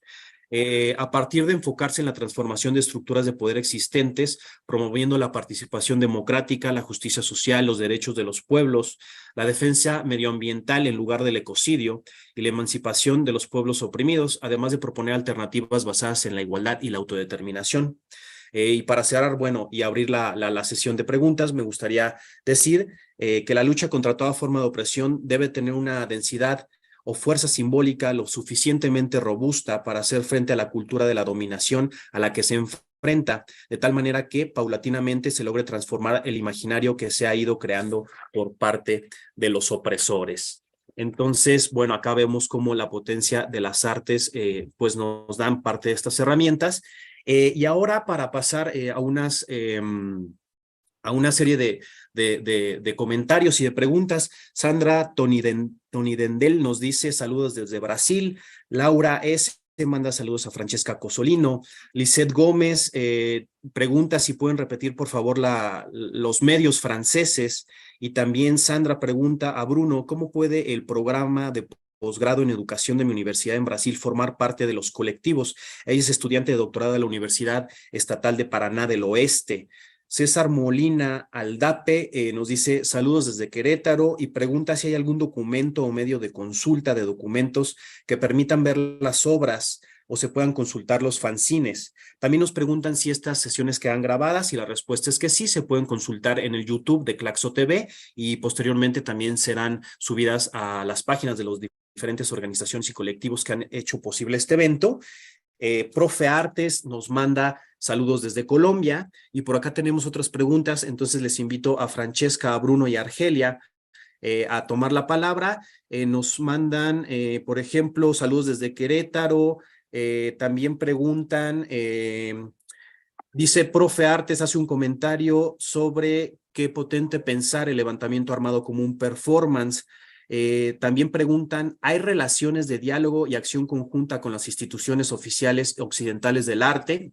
A partir de enfocarse en la transformación de estructuras de poder existentes, promoviendo la participación democrática, la justicia social, los derechos de los pueblos, la defensa medioambiental en lugar del ecocidio y la emancipación de los pueblos oprimidos, además de proponer alternativas basadas en la igualdad y la autodeterminación. Y para cerrar, bueno, y abrir la sesión de preguntas, me gustaría decir que la lucha contra toda forma de opresión debe tener una densidad o fuerza simbólica lo suficientemente robusta para hacer frente a la cultura de la dominación a la que se enfrenta, de tal manera que paulatinamente se logre transformar el imaginario que se ha ido creando por parte de los opresores. Entonces, bueno, acá vemos cómo la potencia de las artes pues nos dan parte de estas herramientas. Y ahora para pasar a una serie de comentarios y de preguntas, Sandra Tonidendel nos dice saludos desde Brasil, Laura S. manda saludos a Francesca Cosolino, Lisette Gómez pregunta si pueden repetir por favor los medios franceses, y también Sandra pregunta a Bruno, ¿cómo puede el programa de posgrado en educación de mi universidad en Brasil formar parte de los colectivos? Ella es estudiante de doctorado de la Universidad Estatal de Paraná del Oeste. César Molina Aldape nos dice saludos desde Querétaro y pregunta si hay algún documento o medio de consulta de documentos que permitan ver las obras o se puedan consultar los fanzines. También nos preguntan si estas sesiones quedan grabadas y la respuesta es que sí, se pueden consultar en el YouTube de Claxo TV y posteriormente también serán subidas a las páginas de los diferentes organizaciones y colectivos que han hecho posible este evento. Profe Artes nos manda saludos desde Colombia y por acá tenemos otras preguntas, entonces les invito a Francesca, a Bruno y a Argelia a tomar la palabra. Nos mandan, por ejemplo, saludos desde Querétaro, también preguntan, dice Profe Artes, hace un comentario sobre qué potente pensar el levantamiento armado como un performance. También preguntan, ¿hay relaciones de diálogo y acción conjunta con las instituciones oficiales occidentales del arte?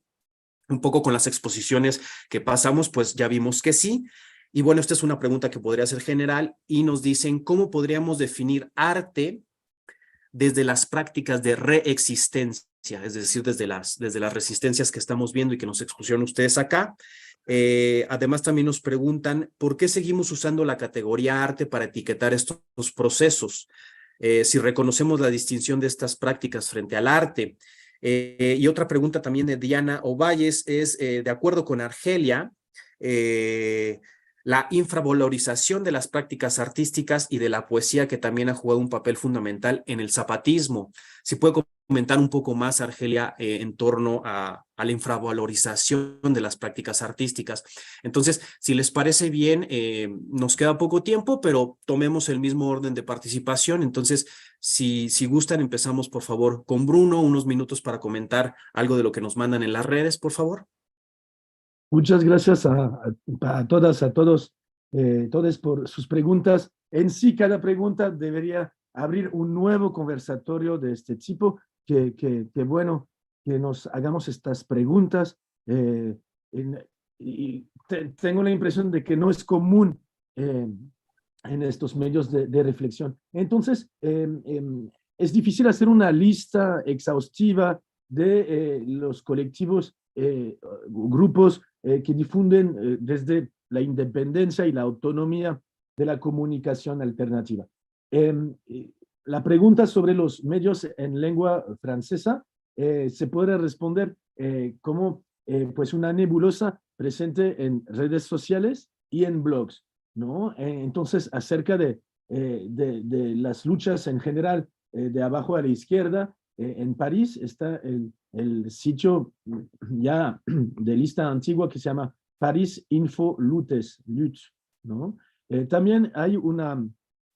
Un poco con las exposiciones que pasamos, pues ya vimos que sí. Y bueno, esta es una pregunta que podría ser general y nos dicen, ¿cómo podríamos definir arte desde las prácticas de reexistencia? Es decir, desde las resistencias que estamos viendo y que nos expusieron ustedes acá. Además también nos preguntan ¿por qué seguimos usando la categoría arte para etiquetar estos procesos? Si reconocemos la distinción de estas prácticas frente al arte. Y otra pregunta también de Diana Ovalles es, de acuerdo con Argelia, la infravalorización de las prácticas artísticas y de la poesía que también ha jugado un papel fundamental en el zapatismo. Si puede comentar un poco más, Argelia, en torno a la infravalorización de las prácticas artísticas. Entonces, si les parece bien, nos queda poco tiempo, pero tomemos el mismo orden de participación. Entonces, si gustan, empezamos, por favor, con Bruno, unos minutos para comentar algo de lo que nos mandan en las redes, por favor. Muchas gracias a todas, a todos, todos por sus preguntas. En sí, cada pregunta debería abrir un nuevo conversatorio de este tipo, que bueno, que nos hagamos estas preguntas. Tengo la impresión de que no es común en estos medios de reflexión. Entonces, es difícil hacer una lista exhaustiva de los colectivos, grupos que difunden desde la independencia y la autonomía de la comunicación alternativa. La pregunta sobre los medios en lengua francesa se puede responder como pues una nebulosa presente en redes sociales y en blogs, ¿no? Entonces, acerca de las luchas en general, de abajo a la izquierda, en París está el sitio ya de lista antigua que se llama Paris Info Luttes, ¿no? También hay una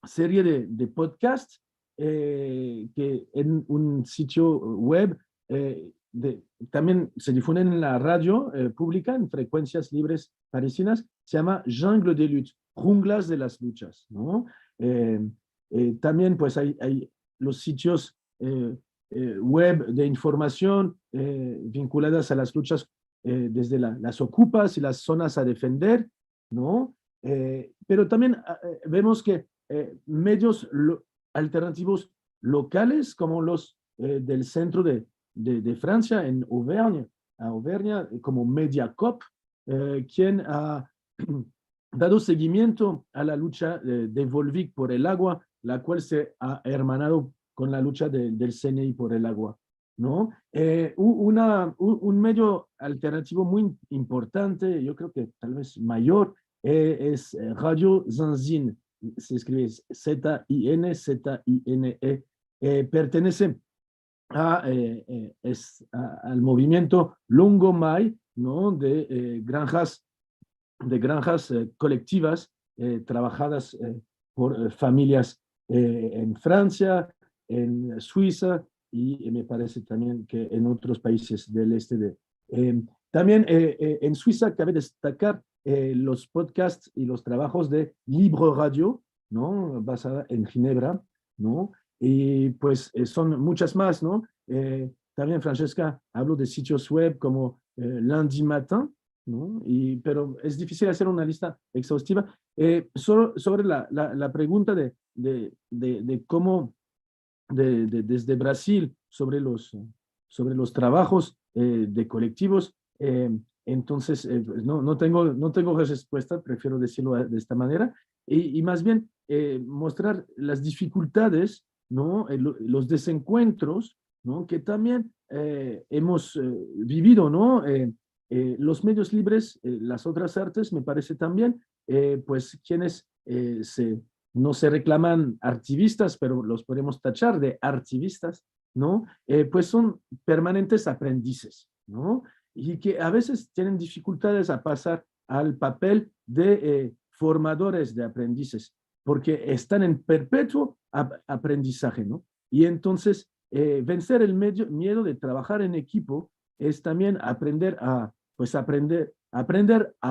serie de podcasts que en un sitio web también se difunden en la radio pública, en frecuencias libres parisinas, se llama Jungle des Luttes, junglas de las luchas, ¿no? También pues hay los sitios web de información vinculadas a las luchas desde las ocupas y las zonas a defender, ¿no? Pero también vemos que medios alternativos locales como los del centro de Francia, en Auvernia, como Mediacoop, quien ha dado seguimiento a la lucha de Volvic por el agua, la cual se ha hermanado con la lucha del CNI por el agua, ¿no? Un medio alternativo muy importante, yo creo que tal vez mayor, es Radio Zanzine, se escribe Z-I-N, Z-I-N-E, pertenece al movimiento Longomai, ¿no? De granjas colectivas trabajadas por familias en Francia, en Suiza y me parece también que en otros países del este también en Suiza cabe destacar los podcasts y los trabajos de Libre Radio, ¿no? Basada en Ginebra, ¿no? Y pues son muchas más, ¿no? También Francesca habló de sitios web como Lundi Matin, ¿no? Pero es difícil hacer una lista exhaustiva. Solo sobre la pregunta de cómo desde Brasil sobre los trabajos de colectivos, entonces no tengo respuesta, prefiero decirlo de esta manera, y más bien mostrar las dificultades, ¿no? Los desencuentros, ¿no? Que también hemos vivido, ¿no? Los medios libres, las otras artes, me parece también, pues quienes no se reclaman activistas, pero los podemos tachar de artivistas, ¿no? Pues son permanentes aprendices, ¿no? Y que a veces tienen dificultades a pasar al papel de formadores de aprendices, porque están en perpetuo aprendizaje, ¿no? Y entonces vencer el miedo de trabajar en equipo es también aprender a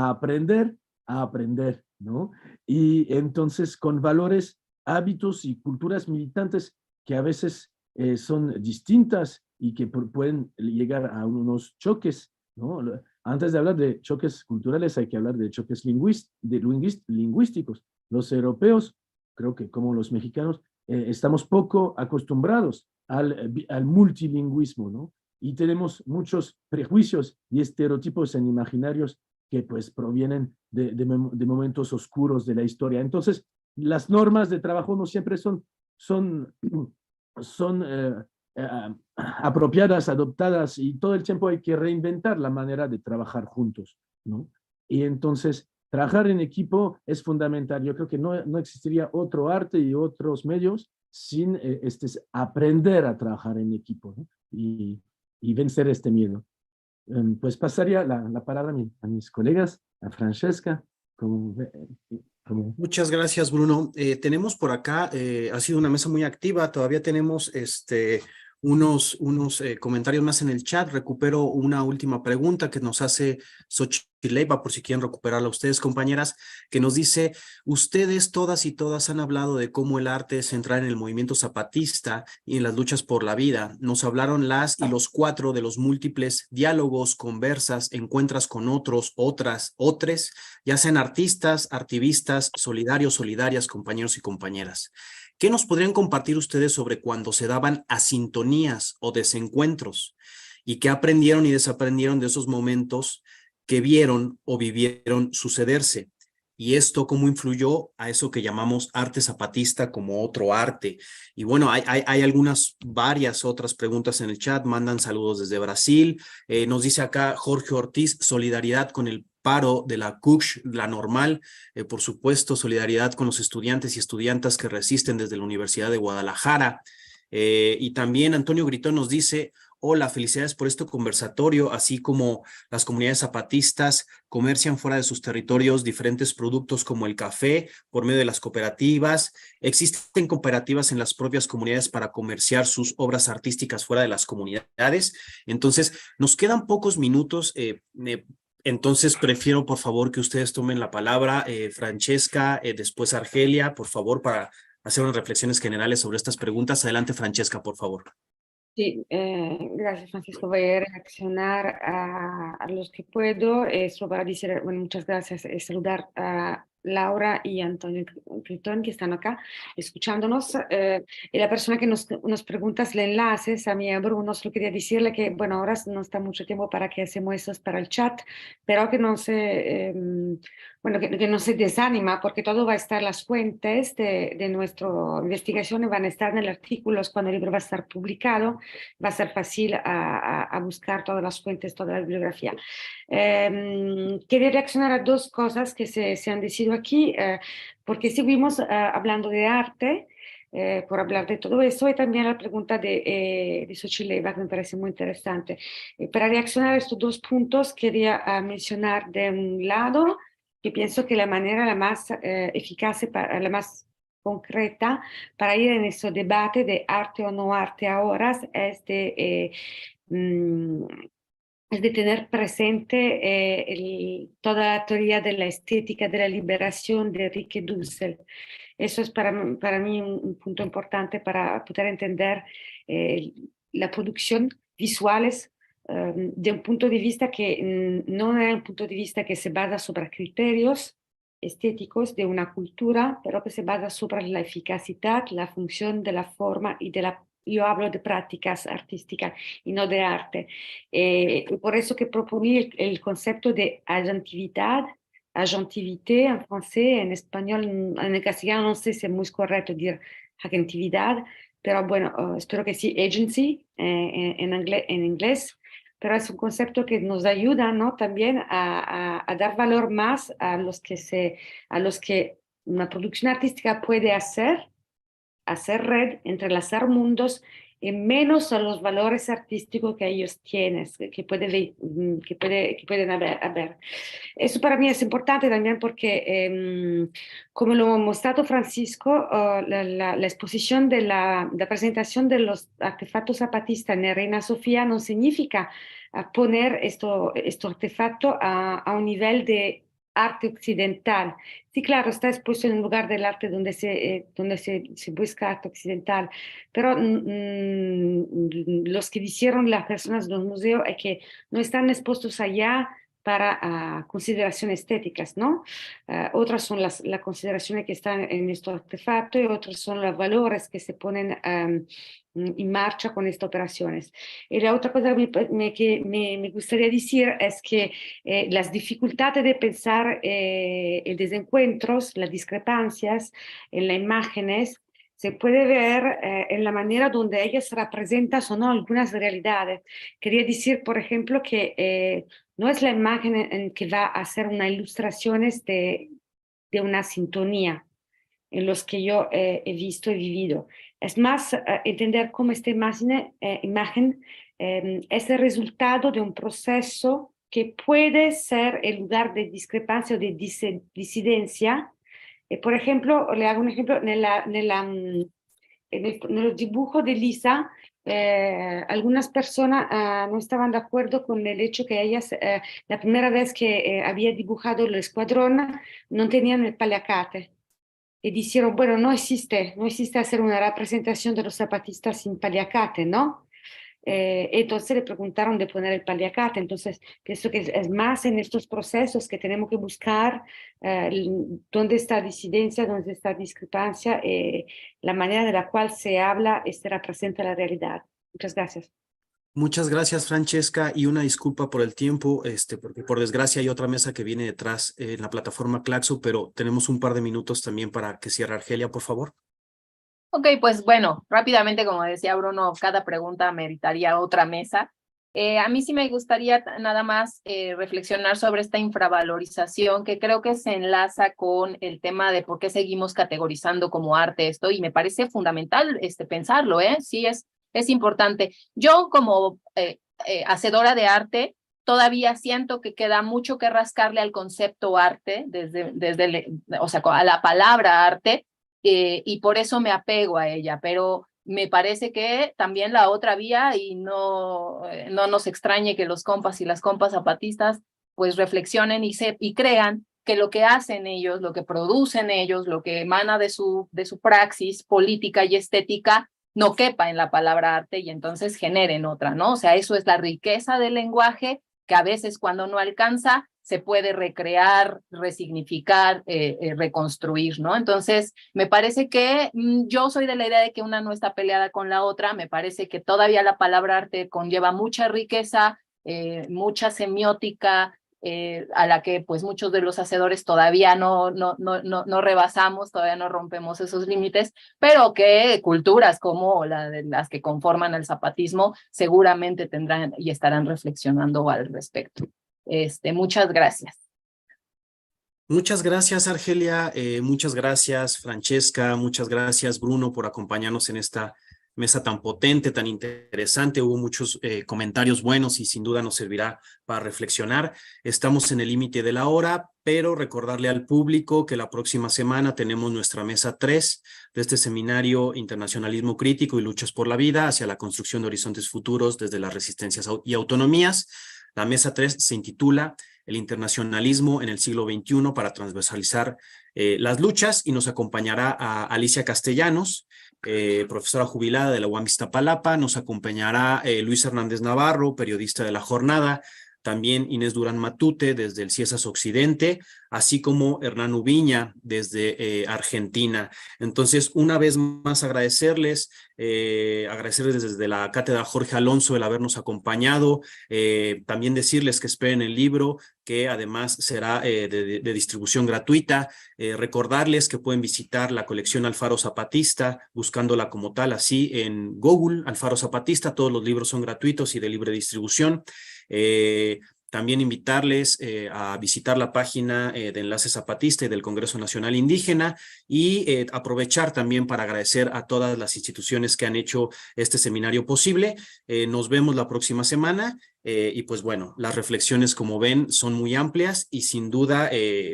aprender, ¿no? Y entonces con valores, hábitos y culturas militantes que a veces son distintas y que pueden llegar a unos choques, ¿no? Antes de hablar de choques culturales hay que hablar de choques lingüísticos. Los europeos, creo que como los mexicanos, estamos poco acostumbrados al multilingüismo, ¿no? Y tenemos muchos prejuicios y estereotipos en imaginarios que pues provienen de momentos oscuros de la historia. Entonces, las normas de trabajo no siempre son apropiadas, adoptadas, y todo el tiempo hay que reinventar la manera de trabajar juntos, ¿no? Y entonces, trabajar en equipo es fundamental. Yo creo que no existiría otro arte y otros medios sin aprender a trabajar en equipo, ¿no? Y vencer este miedo. Pues pasaría la palabra a mis colegas, a Francesca. Muchas gracias, Bruno. Tenemos por acá, ha sido una mesa muy activa, todavía tenemos unos comentarios más en el chat. Recupero una última pregunta que nos hace Xochitl Leiva, por si quieren recuperarla ustedes, compañeras, que nos dice: ustedes todas y todas han hablado de cómo el arte es central en el movimiento zapatista y en las luchas por la vida. Nos hablaron las y los cuatro de los múltiples diálogos, conversas, encuentras con otros, otras, otres, ya sean artistas, activistas, solidarios, solidarias, compañeros y compañeras. ¿Qué nos podrían compartir ustedes sobre cuando se daban asintonías o desencuentros? ¿Y qué aprendieron y desaprendieron de esos momentos que vieron o vivieron sucederse? Y esto cómo influyó a eso que llamamos arte zapatista como otro arte. Y bueno, hay varias otras preguntas en el chat. Mandan saludos desde Brasil. Nos dice acá Jorge Ortiz: solidaridad con el paro de la CUCH, la normal, por supuesto, solidaridad con los estudiantes y estudiantas que resisten desde la Universidad de Guadalajara. Y también Antonio Gritón nos dice: hola, felicidades por este conversatorio, así como las comunidades zapatistas comercian fuera de sus territorios diferentes productos como el café por medio de las cooperativas. Existen cooperativas en las propias comunidades para comerciar sus obras artísticas fuera de las comunidades. Entonces, nos quedan pocos minutos. Entonces, prefiero, por favor, que ustedes tomen la palabra. Francesca, después Argelia, por favor, para hacer unas reflexiones generales sobre estas preguntas. Adelante, Francesca, por favor. Sí, gracias Francisco. Voy a reaccionar a los que puedo. Solo para decir, bueno, muchas gracias. Saludar a Laura y Antonio Gritón que están acá escuchándonos. Y la persona que nos pregunta el enlaces, a mí, a Bruno, solo quería decirle que, bueno, ahora no está mucho tiempo para que hacemos eso para el chat, pero que no se, bueno, que no se desanima, porque todo va a estar, las fuentes de nuestra investigación van a estar en el artículo cuando el libro va a estar publicado. Va a ser fácil a buscar todas las fuentes, toda la bibliografía. Quería reaccionar a dos cosas que se han decidido aquí, porque seguimos hablando de arte, por hablar de todo eso, y también la pregunta de Xochileva, que me parece muy interesante. Para reaccionar a estos dos puntos, quería mencionar de un lado que pienso que la manera la más eficaz, la más concreta para ir en ese debate de arte o no arte ahora es de tener presente toda la teoría de la estética de la liberación de Enrique Dussel. Eso es para mí un punto importante para poder entender la producción visuales de un punto de vista que no es un punto de vista que se basa sobre criterios estéticos de una cultura, pero que se basa sobre la eficacidad, la función de la forma y yo hablo de prácticas artísticas y no de arte. Por eso que proponí el concepto de agentividad, agentivité en francés, en español, en el castellano no sé si es muy correcto decir agentividad, pero bueno, espero que sí, agency en inglés. Pero es un concepto que nos ayuda, ¿no? También a dar valor más a los que una producción artística puede hacer red, entrelazar mundos, y menos a los valores artísticos que ellos tienen, que pueden haber. Eso para mí es importante también porque, como lo ha mostrado Francisco, la exposición de la presentación de los artefactos zapatistas en la Reina Sofía no significa poner este artefacto a un nivel de arte occidental. Sí, claro, está expuesto en un lugar del arte donde se busca arte occidental, pero los que hicieron las personas del museo es que no están expuestos allá para consideraciones estéticas, ¿no? Otras son las consideraciones que están en este artefacto y otros son los valores que se ponen en marcha con estas operaciones. Y la otra cosa que me gustaría decir es que las dificultades de pensar el desencuentros, las discrepancias en las imágenes, se puede ver en la manera donde ellas representan o no algunas realidades. Quería decir, por ejemplo, que no es la imagen en que va a hacer una ilustración de una sintonía en los que yo he visto y vivido. Es más, entender cómo esta imagen es el resultado de un proceso que puede ser el lugar de discrepancia o de disidencia. Por ejemplo, le hago un ejemplo, en el dibujo de Lisa, algunas personas no estaban de acuerdo con el hecho que ellas, la primera vez que había dibujado el escuadrón, no tenían el paliacate. Y dijeron, bueno, no existe hacer una representación de los zapatistas sin paliacate, ¿no? Entonces le preguntaron de poner el paliacate. Entonces, pienso que es más en estos procesos que tenemos que buscar dónde está disidencia, dónde está discrepancia, la manera de la cual se habla representa la realidad. Muchas gracias. Muchas gracias, Francesca, y una disculpa por el tiempo, porque por desgracia hay otra mesa que viene detrás en la plataforma Claxo, pero tenemos un par de minutos también para que cierre Argelia, por favor. Ok, pues bueno, rápidamente, como decía Bruno, cada pregunta meritaría otra mesa. A mí sí me gustaría nada más reflexionar sobre esta infravalorización que creo que se enlaza con el tema de por qué seguimos categorizando como arte esto, y me parece fundamental pensarlo, sí es importante. Yo como hacedora de arte todavía siento que queda mucho que rascarle al concepto arte, o sea, a la palabra arte, y por eso me apego a ella, pero me parece que también la otra vía, y no nos extrañe que los compas y las compas zapatistas pues reflexionen y crean que lo que hacen ellos, lo que producen ellos, lo que emana de su praxis política y estética, no quepa en la palabra arte y entonces generen otra, ¿no? O sea, eso es la riqueza del lenguaje, que a veces cuando no alcanza se puede recrear, resignificar, reconstruir, ¿no? Entonces, me parece que yo soy de la idea de que una no está peleada con la otra. Me parece que todavía la palabra arte conlleva mucha riqueza, mucha semiótica, a la que pues muchos de los hacedores todavía no rebasamos, todavía no rompemos esos límites, pero que culturas como las que conforman el zapatismo seguramente tendrán y estarán reflexionando al respecto. Muchas gracias. Muchas gracias, Argelia. Muchas gracias, Francesca. Muchas gracias, Bruno, por acompañarnos en esta mesa tan potente, tan interesante. Hubo muchos comentarios buenos y sin duda nos servirá para reflexionar. Estamos en el límite de la hora, pero recordarle al público que la próxima semana tenemos nuestra mesa 3 de este seminario Internacionalismo Crítico y Luchas por la Vida hacia la construcción de horizontes futuros desde las resistencias y autonomías. La mesa 3 se intitula El internacionalismo en el siglo XXI para transversalizar las luchas, y nos acompañará a Alicia Castellanos, profesora jubilada de la UAM Iztapalapa. Nos acompañará Luis Hernández Navarro, periodista de La Jornada, también Inés Durán Matute desde el CIESAS Occidente, así como Hernán Ubiña desde Argentina. Entonces, una vez más agradecerles desde la Cátedra Jorge Alonso el habernos acompañado, también decirles que esperen el libro, que además será de distribución gratuita. Recordarles que pueden visitar la colección Alfaro Zapatista, buscándola como tal, así en Google, Alfaro Zapatista. Todos los libros son gratuitos y de libre distribución. También invitarles a visitar la página de Enlace Zapatista y del Congreso Nacional Indígena, y aprovechar también para agradecer a todas las instituciones que han hecho este seminario posible. Nos vemos la próxima semana. Y pues bueno, las reflexiones, como ven, son muy amplias, y sin duda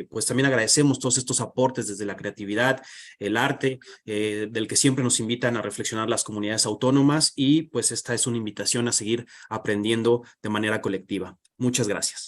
pues también agradecemos todos estos aportes desde la creatividad, el arte, del que siempre nos invitan a reflexionar las comunidades autónomas, y pues esta es una invitación a seguir aprendiendo de manera colectiva. Muchas gracias.